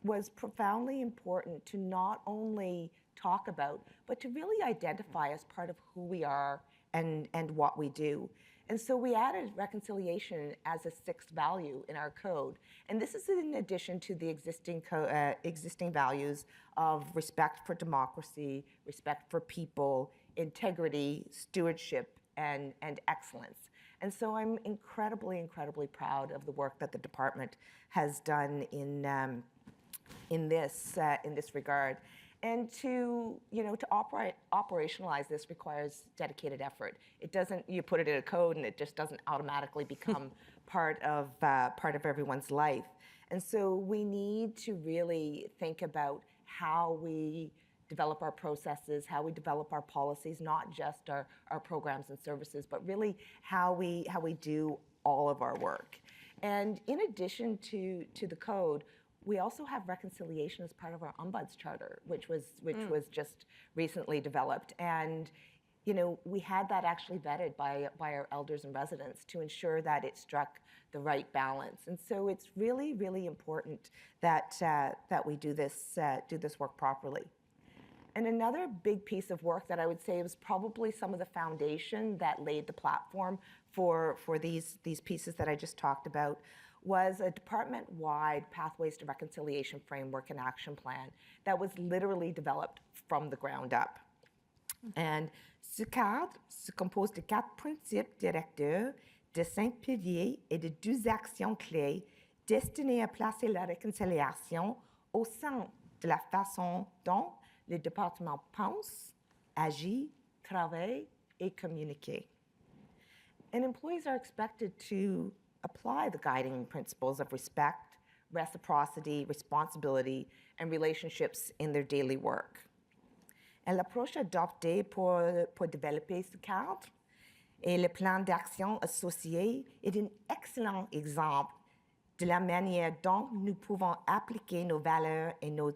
was profoundly important to not only talk about, but to really identify as part of who we are and what we do. And so we added reconciliation as a sixth value in our code. And this is in addition to the existing values of respect for democracy, respect for people, integrity, stewardship, and excellence. And so I'm incredibly, incredibly proud of the work that the department has done in this regard. And to operationalize this requires dedicated effort. It doesn't, you put it in a code and it just doesn't automatically become part of everyone's life. And so we need to really think about how we develop our processes, how we develop our policies, not just our programs and services, but really how we do all of our work. And in addition to the code, we also have reconciliation as part of our Ombuds Charter, which was just recently developed. And we had that actually vetted by our elders and residents to ensure that it struck the right balance. And so it's really, really important that we do this work properly. And another big piece of work that I would say was probably some of the foundation that laid the platform for these pieces that I just talked about was a department-wide Pathways to Reconciliation framework and action plan that was literally developed from the ground up. And ce cadre se compose de 4 principes directeurs, de 5 piliers et de 2 actions clés destinées à placer la réconciliation au centre de la façon dont le département pense, agit, travaille, et communique. And employees are expected to apply the guiding principles of respect, reciprocity, responsibility, and relationships in their daily work. And l'approche adoptée pour développer ce cadre et le plan d'action associé est un excellent exemple de la manière dont nous pouvons appliquer nos valeurs et nos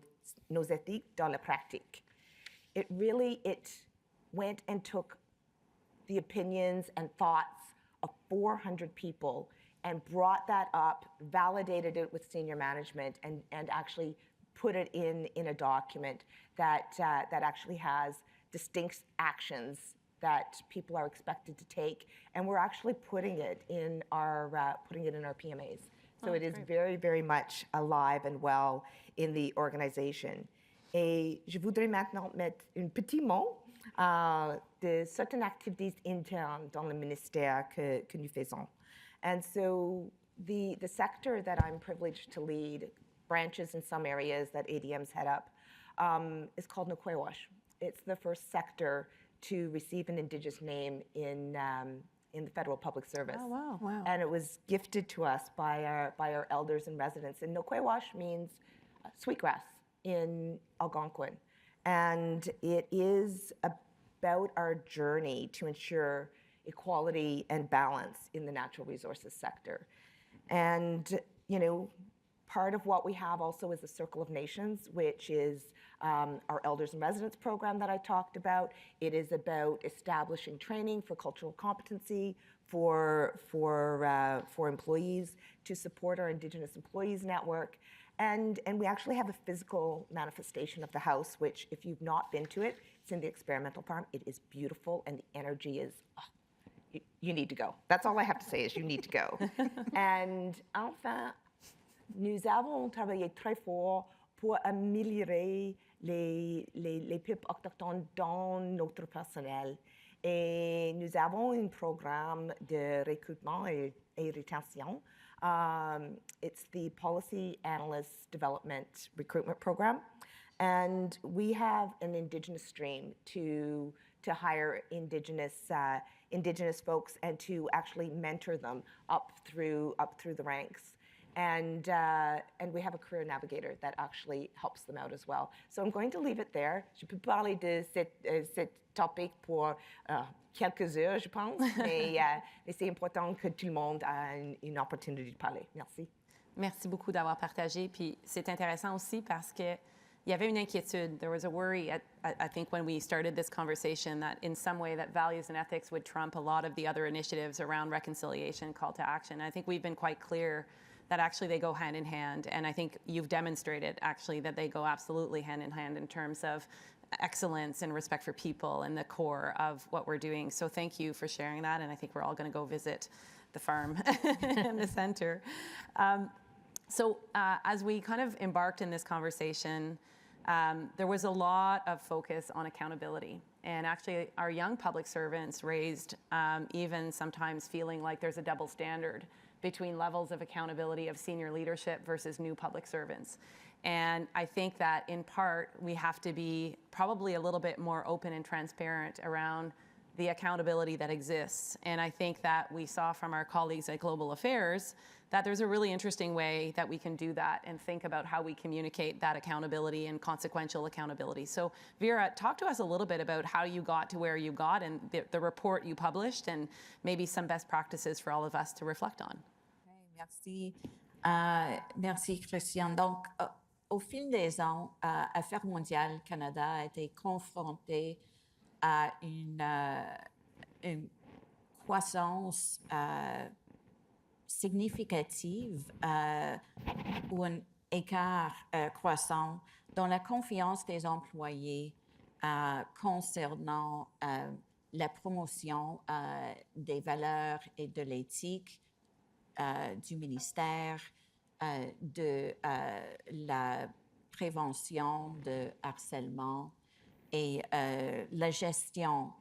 éthiques dans la pratique. It went and took the opinions and thoughts of 400 people and brought that up, validated it with senior management, and actually put it in a document that actually has distinct actions that people are expected to take, and we're actually putting it in our PMAs. So it is very, very much alive and well in the organization. Et je voudrais maintenant mettre un petit mot de certaines activités internes dans le ministère que nous faisons. And so the sector that I'm privileged to lead, branches in some areas that ADM's head up, is called Nukwewash. It's the first sector to receive an Indigenous name in the federal public service. Oh, wow. Wow. And it was gifted to us by our elders and residents. And Nukwewash means sweetgrass in Algonquin. And it is about our journey to ensure equality and balance in the natural resources sector. And, you know, part of what we have also is the Circle of Nations, which is our Elders and Residents program that I talked about. It is about establishing training for cultural competency for employees to support our Indigenous Employees Network. And we actually have a physical manifestation of the house, which if you've not been to it, it's in the experimental farm. It is beautiful and the energy is, you need to go. That's all I have to say is you need to go. And enfin, nous avons travaillé très fort pour améliorer les peuples autochtones dans notre personnel. Et nous avons un programme de recrutement et rétention. It's the Policy Analyst Development Recruitment Program. And we have an Indigenous stream to hire Indigenous folks and to actually mentor them up through the ranks. And we have a career navigator that actually helps them out as well. So I'm going to leave it there. Je peux parler de cette topic pour quelques heures, je pense, mais c'est important que tout le monde ait une opportunité de parler. Merci. Merci beaucoup d'avoir partagé. Puis c'est intéressant aussi parce que il y avait une inquiétude. There was a worry, I think, when we started this conversation that in some way that values and ethics would trump a lot of the other initiatives around reconciliation, call to action. I think we've been quite clear that actually they go hand in hand. And I think you've demonstrated actually that they go absolutely hand in hand in terms of excellence and respect for people and the core of what we're doing. So thank you for sharing that. And I think we're all going to go visit the farm and the center. So as we kind of embarked in this conversation, there was a lot of focus on accountability. And actually, our young public servants raised even sometimes feeling like there's a double standard between levels of accountability of senior leadership versus new public servants. And I think that in part, we have to be probably a little bit more open and transparent around the accountability that exists. And I think that we saw from our colleagues at Global Affairs that there's a really interesting way that we can do that and think about how we communicate that accountability and consequential accountability. So Vera, talk to us a little bit about how you got to where you got and the report you published and maybe some best practices for all of us to reflect on. Merci. Merci, Christiane. Donc, au fil des ans, Affaires mondiales Canada a été confronté à une croissance significative ou un écart croissant dans la confiance des employés concernant la promotion des valeurs et de l'éthique du ministère, de la prévention de harcèlement et la gestion,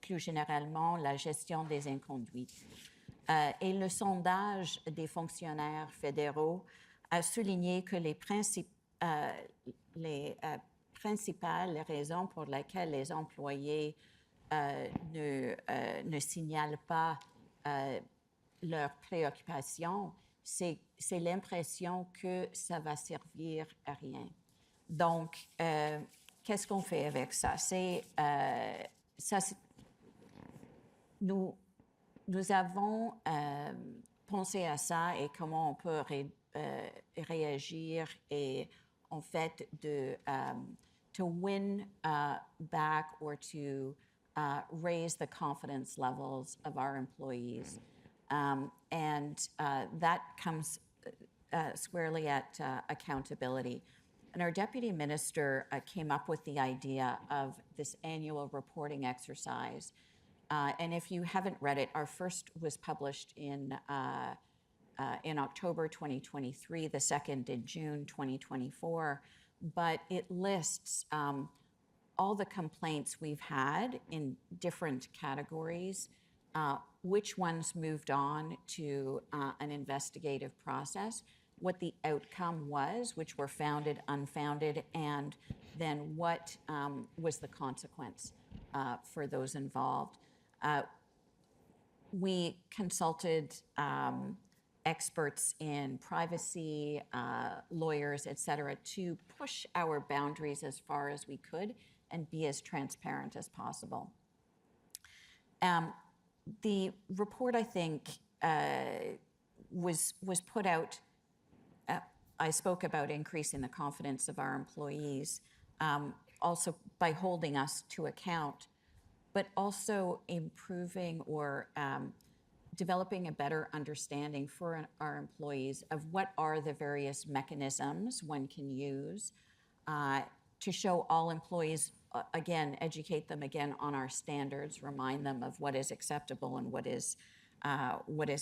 plus généralement, la gestion des inconduites. Et le sondage des fonctionnaires fédéraux a souligné que les principales raisons pour lesquelles les employés ne signalent pas leurs préoccupations, c'est l'impression que ça va servir à rien. Donc, qu'est-ce qu'on fait avec ça? Nous avons pensé à ça et comment on peut réagir et en fait to win back or to raise the confidence levels of our employees. And that comes squarely at accountability. And our deputy minister came up with the idea of this annual reporting exercise. And if you haven't read it, our first was published in October 2023, the second in June 2024, but it lists all the complaints we've had in different categories, which ones moved on to an investigative process, what the outcome was, which were founded, unfounded, and then what was the consequence for those involved. We consulted experts in privacy, lawyers, et cetera, to push our boundaries as far as we could and be as transparent as possible. The report, I think, was put out. I spoke about increasing the confidence of our employees, also by holding us to account, but also improving or developing a better understanding for our employees of what are the various mechanisms one can use to show all employees, again, educate them again on our standards, remind them of what is acceptable and what is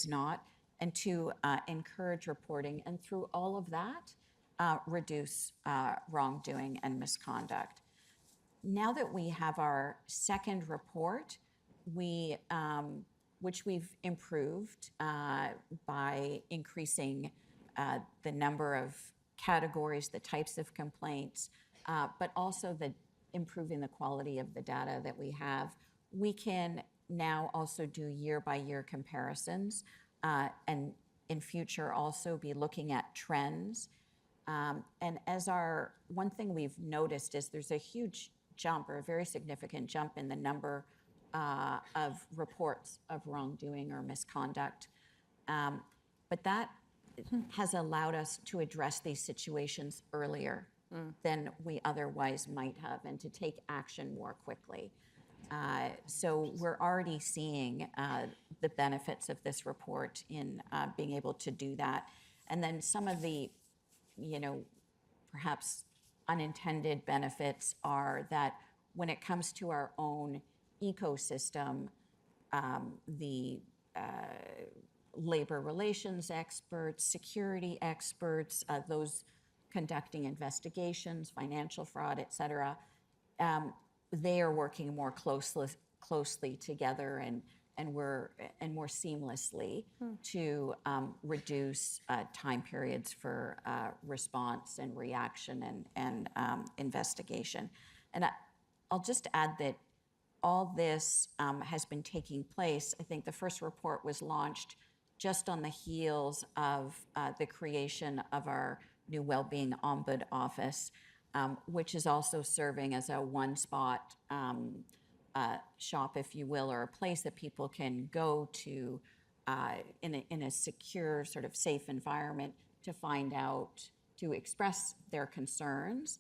not, and to encourage reporting, and through all of that, reduce wrongdoing and misconduct. Now that we have our second report, which we've improved by increasing the number of categories, the types of complaints, but also improving the quality of the data that we have, we can now also do year-by-year comparisons, and in future also be looking at trends. And one thing we've noticed is there's a huge jump, or a very significant jump, in the number of reports of wrongdoing or misconduct. But that has allowed us to address these situations earlier than we otherwise might have, and to take action more quickly. So we're already seeing the benefits of this report in being able to do that. And then some of the, perhaps unintended benefits are that when it comes to our own ecosystem, the labor relations experts, security experts, those conducting investigations, financial fraud, et cetera, they are working more closely together and more seamlessly to reduce time periods for response and reaction and investigation. And I'll just add that all this has been taking place. I think the first report was launched just on the heels of the creation of our new Wellbeing Ombud Office, which is also serving as a one-spot shop, if you will, or a place that people can go to in a secure, sort of safe environment to find out, to express their concerns,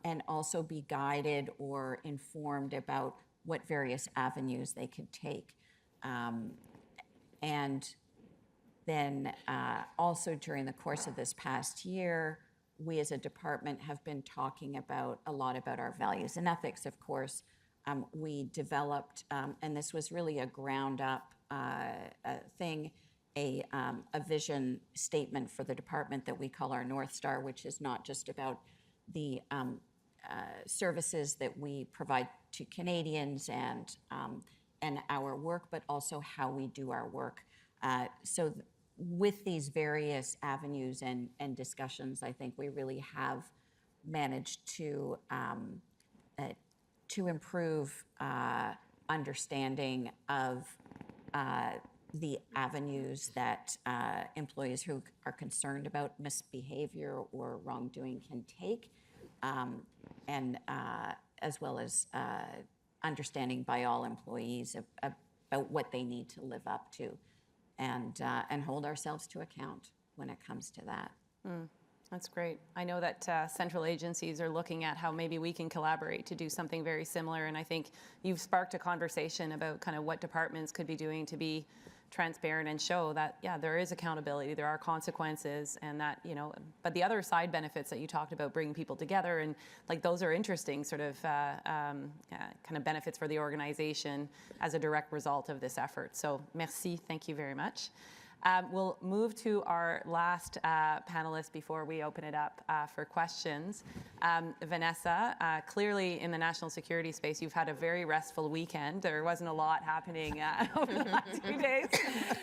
and also be guided or informed about what various avenues they could take. And then also during the course of this past year, we as a department have been talking a lot about our values and ethics, of course. We developed, and this was really a ground-up thing, a vision statement for the department that we call our North Star, which is not just about the services that we provide to Canadians and our work, but also how we do our work. So with these various avenues and discussions, I think we really have managed to improve understanding of the avenues that employees who are concerned about misbehavior or wrongdoing can take, and as well as understanding by all employees about what they need to live up to, and hold ourselves to account when it comes to that. That's great. I know that central agencies are looking at how maybe we can collaborate to do something very similar, and I think you've sparked a conversation about kind of what departments could be doing to be transparent and show that, yeah, there is accountability, there are consequences, and that, but the other side benefits that you talked about, bringing people together, and like those are interesting sort of kind of benefits for the organization as a direct result of this effort. So merci, thank you very much. We'll move to our last panelist before we open it up for questions. Vanessa, clearly in the national security space, you've had a very restful weekend. There wasn't a lot happening over the last 2 days.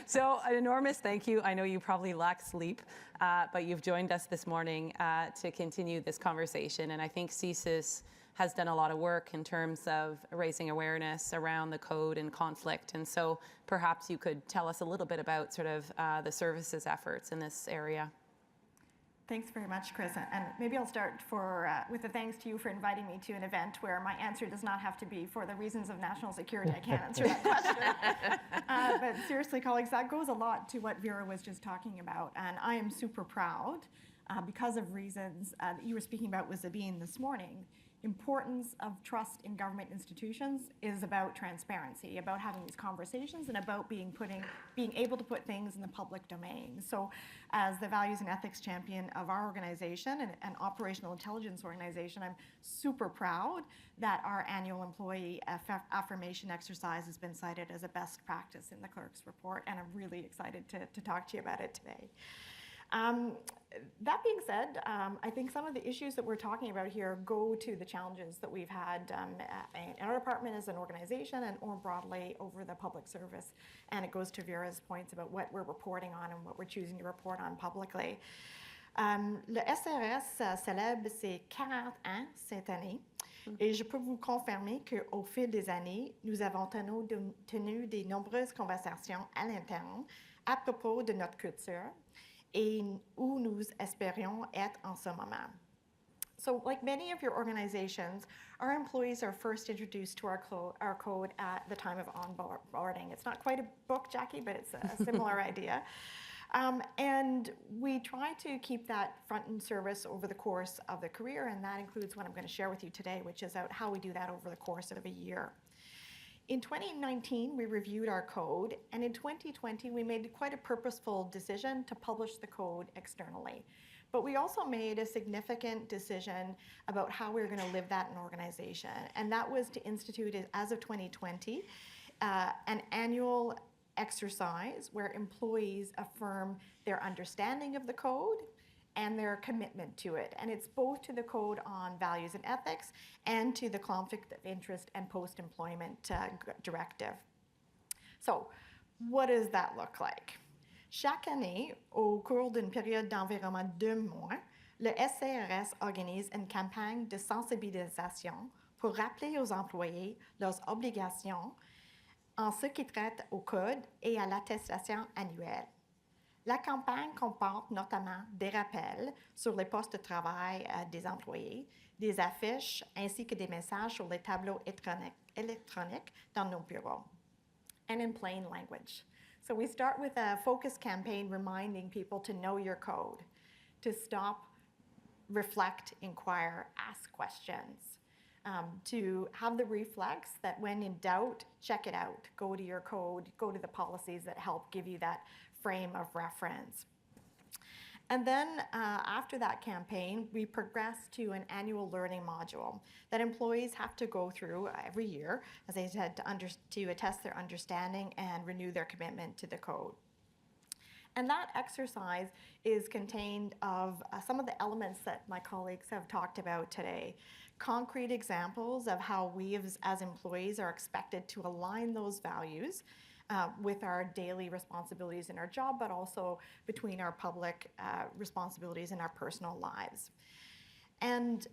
So an enormous thank you. I know you probably lack sleep, but you've joined us this morning to continue this conversation. And I think CSIS has done a lot of work in terms of raising awareness around the code and conflict. And so perhaps you could tell us a little bit about sort of the services efforts in this area. Thanks very much, Chris. And maybe I'll start with a thanks to you for inviting me to an event where my answer does not have to be for the reasons of national security. I can't answer that question. But seriously, colleagues, that goes a lot to what Vera was just talking about. And I am super proud because of reasons that you were speaking about with Sabine this morning. Importance of trust in government institutions is about transparency, about having these conversations, and about being able to put things in the public domain. So as the values and ethics champion of our organization and an operational intelligence organization, I'm super proud that our annual employee affirmation exercise has been cited as a best practice in the clerk's report, and I'm really excited to talk to you about it today. That being said, I think some of the issues that we're talking about here go to the challenges that we've had in our department as an organization and more broadly over the public service. And it goes to Vera's points about what we're reporting on and what we're choosing to report on publicly. Le SRS célèbre ses 40 ans cette année. Et je peux vous confirmer qu'au fil des années, nous avons tenu de nombreuses conversations à l'interne à propos de notre culture et où nous espérions être en ce moment. So like many of your organizations, our employees are first introduced to our code at the time of onboarding. It's not quite a book, Jackie, but it's a similar idea. And we try to keep that front and service over the course of the career, and that includes what I'm going to share with you today, which is how we do that over the course of a year. In 2019, we reviewed our code, and in 2020, we made quite a purposeful decision to publish the code externally. But we also made a significant decision about how we were going to live that in organization, and that was to institute, as of 2020, an annual exercise where employees affirm their understanding of the code and their commitment to it. And it's both to the Code on Values and Ethics and to the Conflict of Interest and Post-Employment Directive. So, what does that look like? Chaque année, au cours d'une période d'environ 2 mois, le SCRS organise une campagne de sensibilisation pour rappeler aux employés leurs obligations en ce qui traite au code et à l'attestation annuelle. La campagne comporte notamment des rappels sur les postes de travail des employés, des affiches ainsi que des messages sur les tableaux électroniques dans nos bureaux, and in plain language. So we start with a focus campaign reminding people to know your code, to stop, reflect, inquire, ask questions, to have the reflex that when in doubt, check it out. Go to your code, go to the policies that help give you that frame of reference. And then after that campaign, we progress to an annual learning module that employees have to go through every year, as I said, to attest their understanding and renew their commitment to the code. And that exercise is contained of some of the elements that my colleagues have talked about today. Concrete examples of how we as employees are expected to align those values with our daily responsibilities in our job, but also between our public responsibilities and our personal lives. And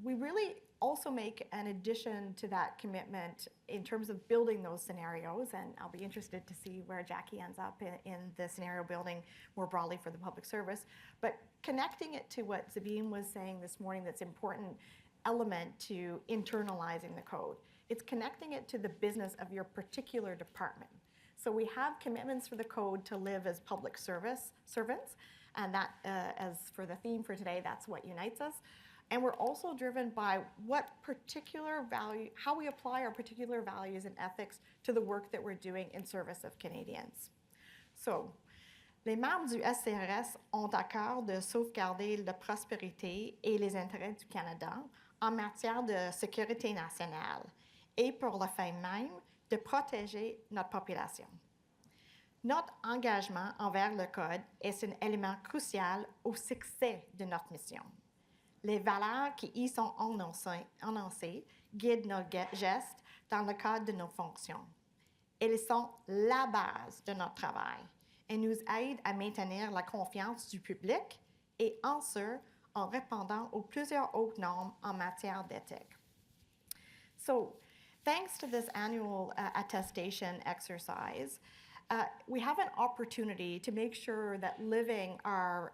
we really also make an addition to that commitment in terms of building those scenarios, and I'll be interested to see where Jackie ends up in the scenario building more broadly for the public service, but connecting it to what Sabine was saying this morning, that's important element to internalizing the code. It's connecting it to the business of your particular department. So we have commitments for the code to live as public service servants, and that, as for the theme for today, that's what unites us. And we're also driven by what particular value, how we apply our particular values and ethics to the work that we're doing in service of Canadians. So, les membres du SCRS ont à cœur de sauvegarder la prospérité et les intérêts du Canada en matière de sécurité nationale et pour la fin même de protéger notre population. Notre engagement envers le Code est un élément crucial au succès de notre mission. Les valeurs qui y sont énoncées guident nos gestes dans le cadre de nos fonctions. Elles sont la base de notre travail et nous aident à maintenir la confiance du public et en ce, en répondant aux plusieurs autres normes en matière d'éthique. So, thanks to this annual attestation exercise, we have an opportunity to make sure that living our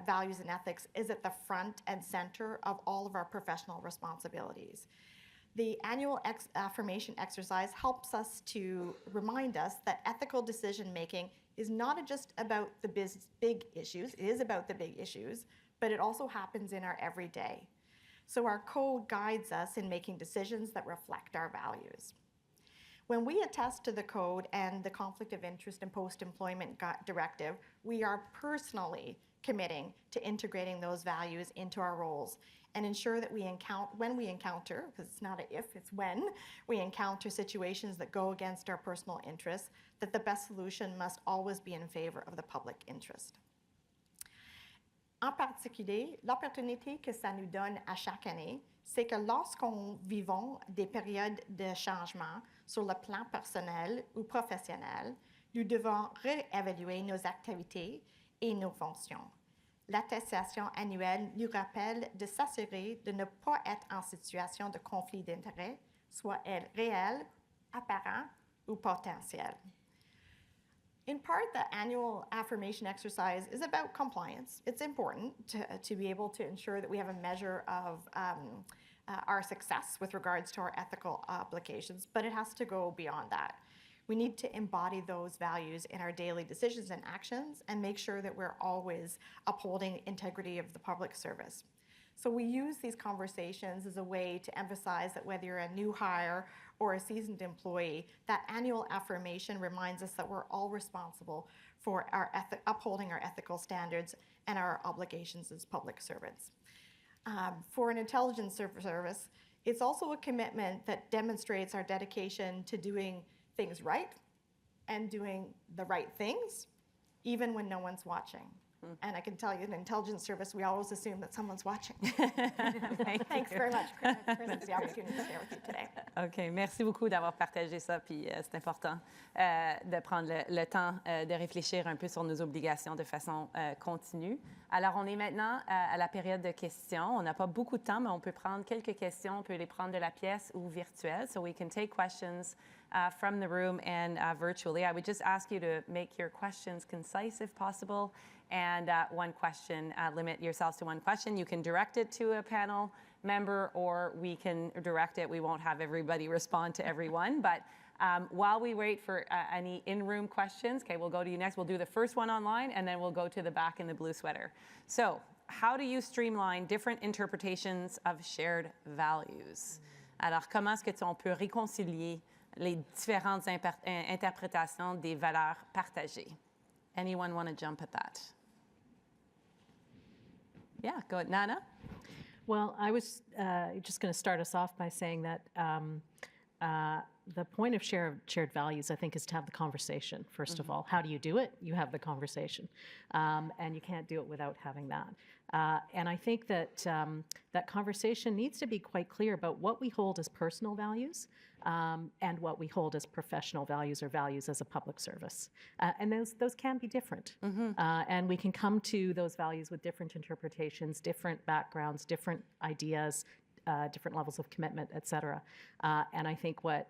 values and ethics is at the front and center of all of our professional responsibilities. The annual affirmation exercise helps us to remind us that ethical decision-making is not just about the big issues, it is about the big issues, but it also happens in our everyday. So our code guides us in making decisions that reflect our values. When we attest to the code and the conflict of interest and post-employment directive, we are personally committing to integrating those values into our roles and ensure that when we encounter, because it's not an if, it's when, we encounter situations that go against our personal interests, that the best solution must always be in favor of the public interest. En particulier, l'opportunité que ça nous donne à chaque année, c'est que lorsqu'on vivons des périodes de changement sur le plan personnel ou professionnel, nous devons réévaluer nos activités et nos fonctions. L'attestation annuelle nous rappelle de s'assurer de ne pas être en situation de conflit d'intérêts, soit réel, apparent ou potentiel. In part, the annual affirmation exercise is about compliance. It's important to be able to ensure that we have a measure of our success with regards to our ethical obligations, but it has to go beyond that. We need to embody those values in our daily decisions and actions and make sure that we're always upholding integrity of the public service. So we use these conversations as a way to emphasize that whether you're a new hire or a seasoned employee, that annual affirmation reminds us that we're all responsible for upholding our ethical standards and our obligations as public servants. For an intelligence service, it's also a commitment that demonstrates our dedication to doing things right and doing the right things, even when no one's watching. And I can tell you, in intelligence service, we always assume that someone's watching. Thanks very much, Chris, for the opportunity to share with you today. OK. Merci beaucoup d'avoir partagé ça. Puis c'est important de prendre le temps de réfléchir un peu sur nos obligations de façon continue. Alors, on est maintenant à la période de questions. On n'a pas beaucoup de temps, mais on peut prendre quelques questions. On peut les prendre de la pièce ou virtuelle. So we can take questions from the room and virtually. I would just ask you to make your questions concise if possible. And one question, limit yourselves to one question. You can direct it to a panel member, or we can direct it. We won't have everybody respond to everyone. But while we wait for any in-room questions, okay, we'll go to you next. We'll do the first one online, and then we'll go to the back in the blue sweater. So how do you streamline different interpretations of shared values? Alors, comment est-ce qu'on peut réconcilier les différentes interprétations des valeurs partagées? Anyone want to jump at that? Yeah, go ahead. Nana? Well, I was just going to start us off by saying that the point of shared values, I think, is to have the conversation, first of all. How do you do it? You have the conversation. And you can't do it without having that. And I think that that conversation needs to be quite clear about what we hold as personal values and what we hold as professional values or values as a public service. And those can be different. And we can come to those values with different interpretations, different backgrounds, different ideas, different levels of commitment, et cetera. And I think what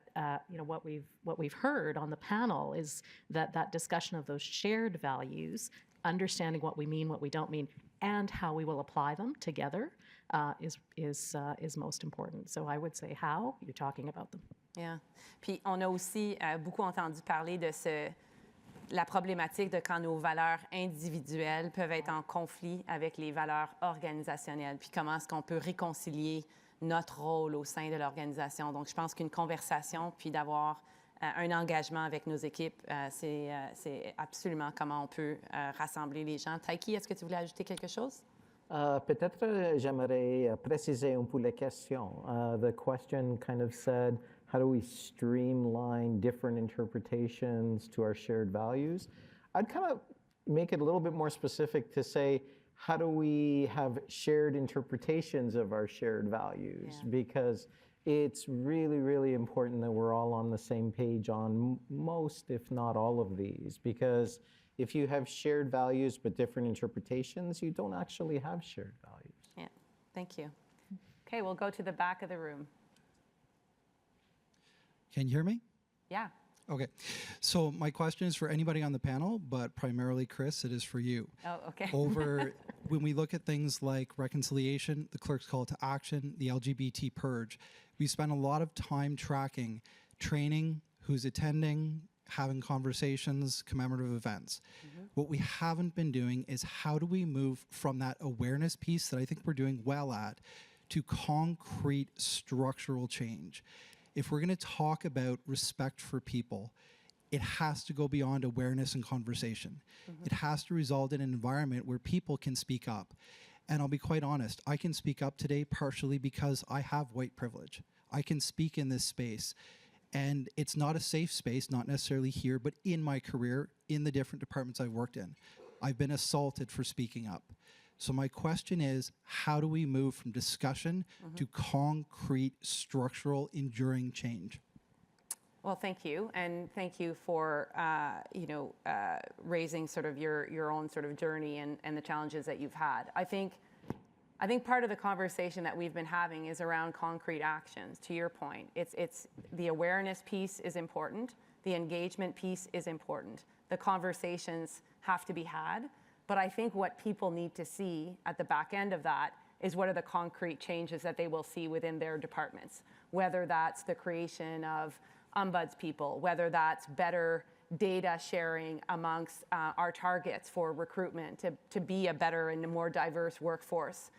we've heard on the panel is that discussion of those shared values, understanding what we mean, what we don't mean, and how we will apply them together is most important. So I would say how you're talking about them. Yeah. Puis on a aussi beaucoup entendu parler de la problématique de quand nos valeurs individuelles peuvent être en conflit avec les valeurs organisationnelles, puis comment est-ce qu'on peut réconcilier notre rôle au sein de l'organisation. Donc, je pense qu'une conversation, puis d'avoir un engagement avec nos équipes, c'est absolument comment on peut rassembler les gens. Taiki, est-ce que tu voulais ajouter quelque chose? Peut-être j'aimerais préciser un peu la question. The question kind of said, How do we streamline different interpretations to our shared values? I'd kind of make it a little bit more specific to say, how do we have shared interpretations of our shared values? Because it's really, really important that we're all on the same page on most, if not all of these. Because if you have shared values but different interpretations, you don't actually have shared values. Yeah, thank you. Okay, we'll go to the back of the room. Can you hear me? Yeah. Okay. So my question is for anybody on the panel, but primarily Chris, it is for you. Oh, okay. When we look at things like reconciliation, the clerk's call to action, the LGBT purge, we spend a lot of time tracking training, who's attending, having conversations, commemorative events. What we haven't been doing is how do we move from that awareness piece that I think we're doing well at to concrete structural change. If we're going to talk about respect for people, it has to go beyond awareness and conversation. It has to result in an environment where people can speak up. And I'll be quite honest, I can speak up today partially because I have white privilege. I can speak in this space. And it's not a safe space, not necessarily here, but in my career, in the different departments I've worked in. I've been assaulted for speaking up. So my question is, how do we move from discussion to concrete, structural, enduring change? Well, thank you, and thank you for raising sort of your own sort of journey and the challenges that you've had. I think part of the conversation that we've been having is around concrete actions. To your point, it's the awareness piece is important, the engagement piece is important, the conversations have to be had. But I think what people need to see at the back end of that is what are the concrete changes that they will see within their departments, whether that's the creation of ombuds people, whether that's better data sharing amongst our targets for recruitment to be a better and a more diverse workforce,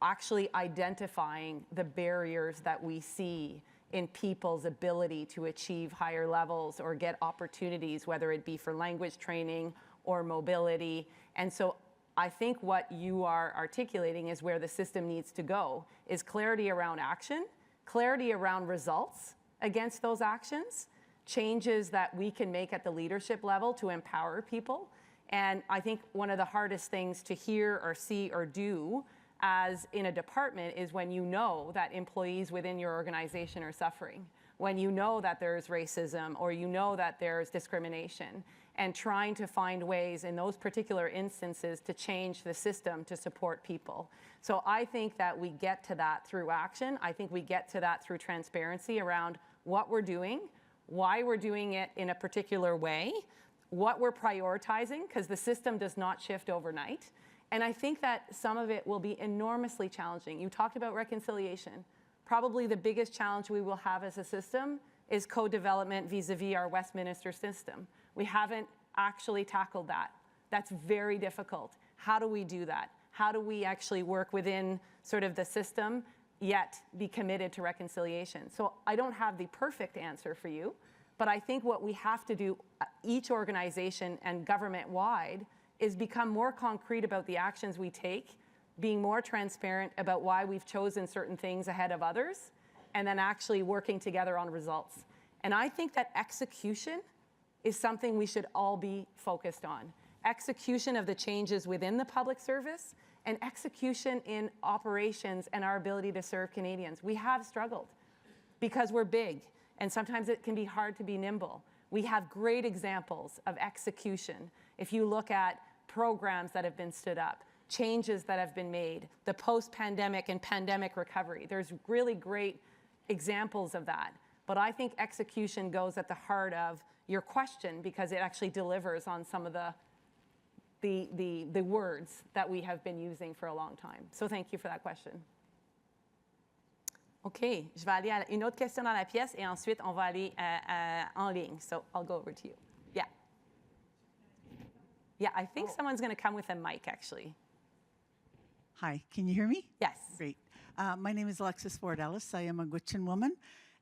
actually identifying the barriers that we see in people's ability to achieve higher levels or get opportunities, whether it be for language training or mobility. And so I think what you are articulating is where the system needs to go, is clarity around action, clarity around results against those actions, changes that we can make at the leadership level to empower people. And I think one of the hardest things to hear or see or do as in a department is when you know that employees within your organization are suffering, when you know that there's racism or you know that there's discrimination, and trying to find ways in those particular instances to change the system to support people. So I think that we get to that through action. I think we get to that through transparency around what we're doing, why we're doing it in a particular way, what we're prioritizing, because the system does not shift overnight. And I think that some of it will be enormously challenging. You talked about reconciliation. Probably the biggest challenge we will have as a system is co-development vis-a-vis our Westminster system. We haven't actually tackled that. That's very difficult. How do we do that? How do we actually work within sort of the system, yet be committed to reconciliation? So I don't have the perfect answer for you, but I think what we have to do, each organization and government-wide, is become more concrete about the actions we take, being more transparent about why we've chosen certain things ahead of others, and then actually working together on results. And I think that execution is something we should all be focused on. Execution of the changes within the public service and execution in operations and our ability to serve Canadians. We have struggled because we're big, and sometimes it can be hard to be nimble. We have great examples of execution. If you look at programs that have been stood up, changes that have been made, the post-pandemic and pandemic recovery, there's really great examples of that. But I think execution goes at the heart of your question because it actually delivers on some of the words that we have been using for a long time. So thank you for that question. OK, je vais aller à une autre question dans la pièce et ensuite on va aller en ligne. So I'll go over to you. Yeah. Yeah, I think someone's going to come with a mic, actually. Hi, can you hear me? Yes. Great. My name is Alexis Ford Ellis. I am a Gwich'in woman,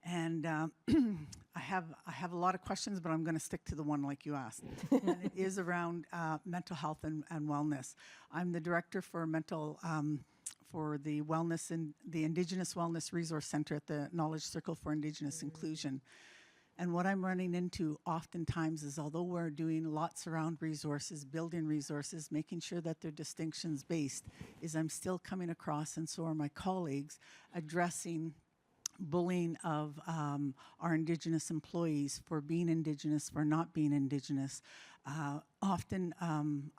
and I have a lot of questions, but I'm going to stick to the one like you asked. And it is around mental health and wellness. I'm the director for for the wellness and the Indigenous Wellness Resource Center at the Knowledge Circle for Indigenous Inclusion. And what I'm running into oftentimes is, although we're doing lots around resources, building resources, making sure that they're distinctions based, is I'm still coming across, and so are my colleagues, addressing bullying of our Indigenous employees for being Indigenous, for not being Indigenous. Often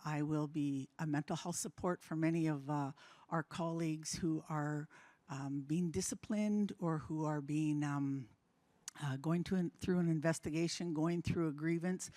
I will be a mental health support for many of our colleagues who are being disciplined or who are being going through an investigation, going through a grievance.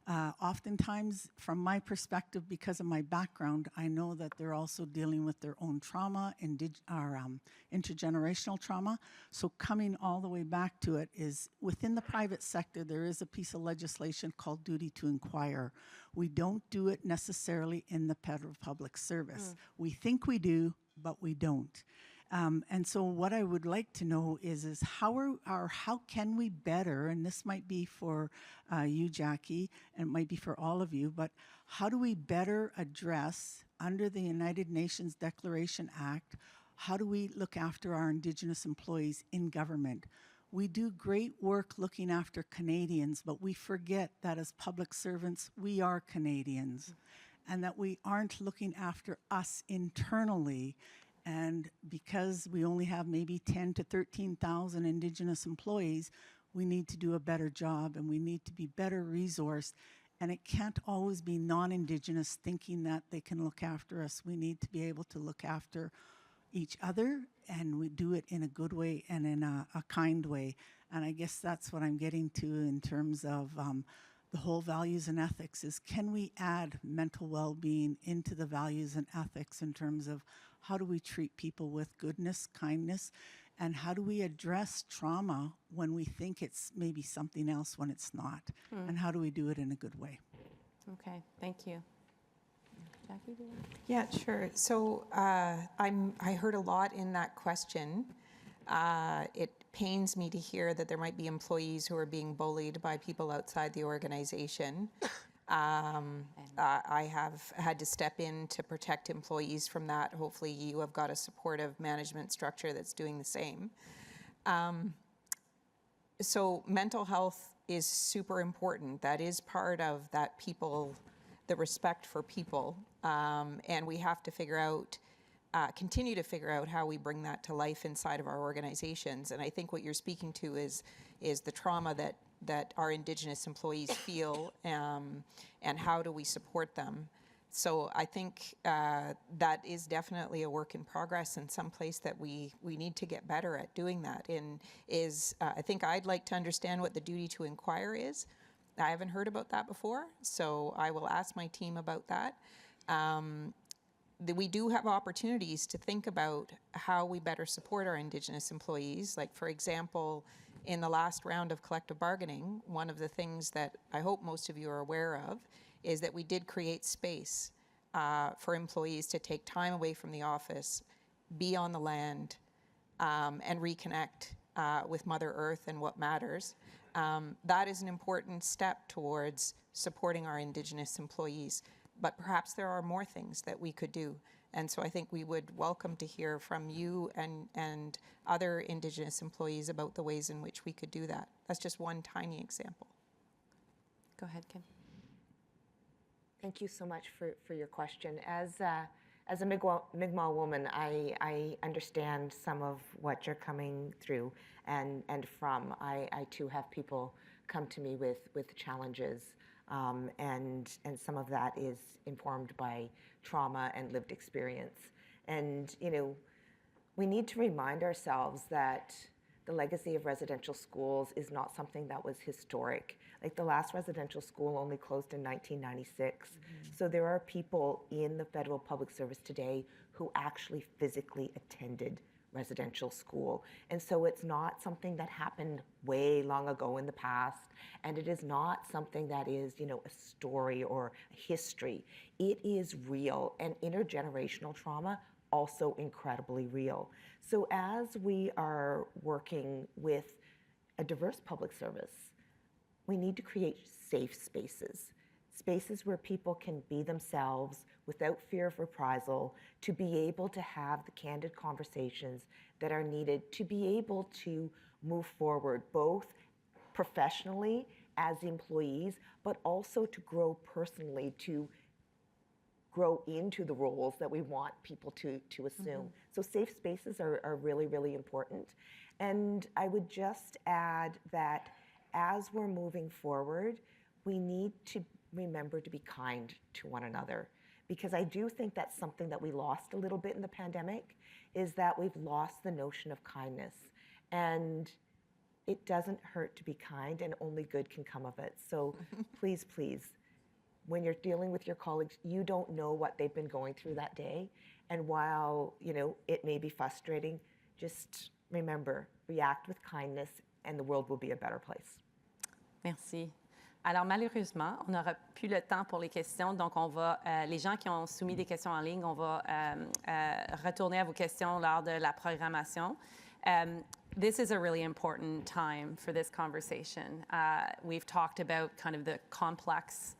Oftentimes, from my perspective, because of my background, I know that they're also dealing with their own trauma, intergenerational trauma. So coming all the way back to it is, within the private sector, there is a piece of legislation called duty to inquire. We don't do it necessarily in the federal public service. We think we do, but we don't. And so what I would like to know is how can we better, and this might be for you, Jackie, and it might be for all of you, but how do we better address, under the United Nations Declaration Act, how do we look after our Indigenous employees in government? We do great work looking after Canadians, but we forget that as public servants, we are Canadians, and that we aren't looking after us internally. And because we only have maybe 10 to 13,000 Indigenous employees, we need to do a better job and we need to be better resourced. And it can't always be non-Indigenous thinking that they can look after us. We need to be able to look after each other, and we do it in a good way and in a kind way. And I guess that's what I'm getting to in terms of the whole values and ethics is, can we add mental well-being into the values and ethics in terms of how do we treat people with goodness, kindness, and how do we address trauma when we think it's maybe something else when it's not? And how do we do it in a good way? Okay, thank you. Jackie, do you want to? Yeah, sure. So I heard a lot in that question. It pains me to hear that there might be employees who are being bullied by people outside the organization. I have had to step in to protect employees from that. Hopefully you have got a supportive management structure that's doing the same. So mental health is super important. That is part of that people, the respect for people. And we have to figure out, continue to figure out how we bring that to life inside of our organizations. And I think what you're speaking to is the trauma that our Indigenous employees feel, and how do we support them. So I think that is definitely a work in progress and someplace that we need to get better at doing that. I think I'd like to understand what the duty to inquire is. I haven't heard about that before, so I will ask my team about that. We do have opportunities to think about how we better support our Indigenous employees. Like, for example, in the last round of collective bargaining, one of the things that I hope most of you are aware of is that we did create space for employees to take time away from the office, be on the land, and reconnect with Mother Earth and what matters. That is an important step towards supporting our Indigenous employees. But perhaps there are more things that we could do. And so I think we would welcome to hear from you and other Indigenous employees about the ways in which we could do that. That's just one tiny example. Go ahead, Kim. Thank you so much for your question. As a Mi'kmaq woman, I understand some of what you're coming through and from. I too have people come to me with challenges. And some of that is informed by trauma and lived experience. And, we need to remind ourselves that the legacy of residential schools is not something that was historic. Like, the last residential school only closed in 1996. So there are people in the federal public service today who actually physically attended residential school. And so it's not something that happened way long ago in the past, and it is not something that is, a story or a history. It is real, and intergenerational trauma also incredibly real. So as we are working with a diverse public service, we need to create safe spaces where people can be themselves, without fear of reprisal, to be able to have the candid conversations that are needed to be able to move forward, both professionally as employees, but also to grow personally, to grow into the roles that we want people to assume. So safe spaces are really, really important. And I would just add that as we're moving forward, we need to remember to be kind to one another. Because I do think that's something that we lost a little bit in the pandemic, is that we've lost the notion of kindness. And it doesn't hurt to be kind, and only good can come of it. So please, please, when you're dealing with your colleagues, you don't know what they've been going through that day. And while, it may be frustrating, just remember, react with kindness, and the world will be a better place. Merci. Alors, malheureusement, on n'aura plus le temps pour les questions. Donc, on va, les gens qui ont soumis des questions en ligne, on va retourner à vos questions lors de la programmation. This is a really important time for this conversation. We've talked about kind of the complex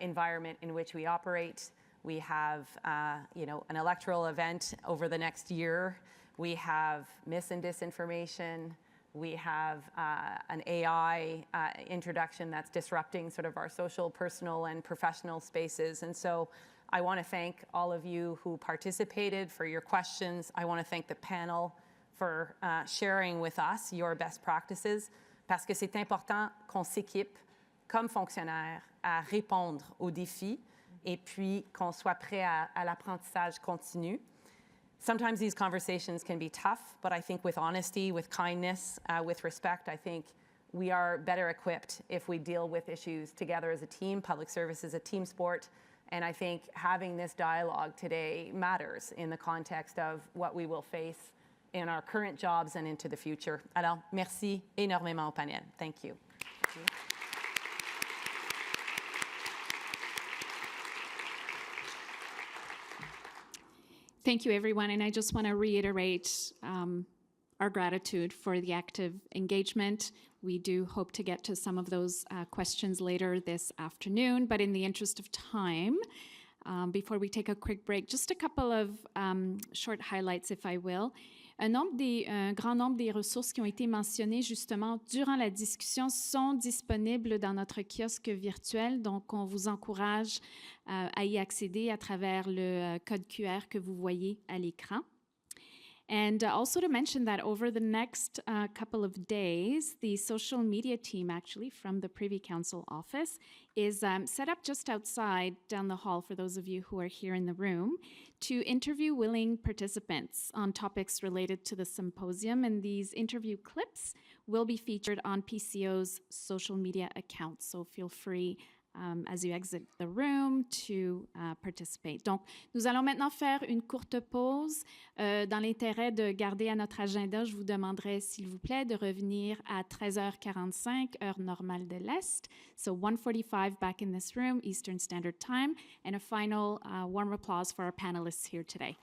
environment in which we operate. We have, an electoral event over the next year. We have mis and disinformation. We have an AI introduction that's disrupting sort of our social, personal, and professional spaces. And so I want to thank all of you who participated for your questions. I want to thank the panel for sharing with us your best practices, parce que c'est important qu'on s'équipe comme fonctionnaire à répondre aux défis et puis qu'on soit prêt à l'apprentissage continu. Sometimes these conversations can be tough, but I think with honesty, with kindness, with respect, I think we are better equipped if we deal with issues together as a team. Public service is a team sport, and I think having this dialogue today matters in the context of what we will face in our current jobs and into the future. Alors, merci énormément au panel. Thank you. Thank you, everyone. And I just want to reiterate our gratitude for the active engagement. We do hope to get to some of those questions later this afternoon, but in the interest of time, before we take a quick break, just a couple of short highlights, if I will. Un grand nombre des ressources qui ont été mentionnées justement durant la discussion sont disponibles dans notre kiosque virtuel. Donc, on vous encourage à y accéder à travers le code QR que vous voyez à l'écran. And also to mention that over the next couple of days, the social media team actually from the Privy Council office is set up just outside down the hall for those of you who are here in the room to interview willing participants on topics related to the symposium. And these interview clips will be featured on PCO's social media accounts. So feel free as you exit the room to participate. Donc, nous allons maintenant faire une courte pause. Dans l'intérêt de garder à notre agenda, je vous demanderai, s'il vous plaît, de revenir à 13h45, heure normale de l'Est. So 1:45 back in this room, Eastern Standard Time. And a final warm applause for our panelists here today.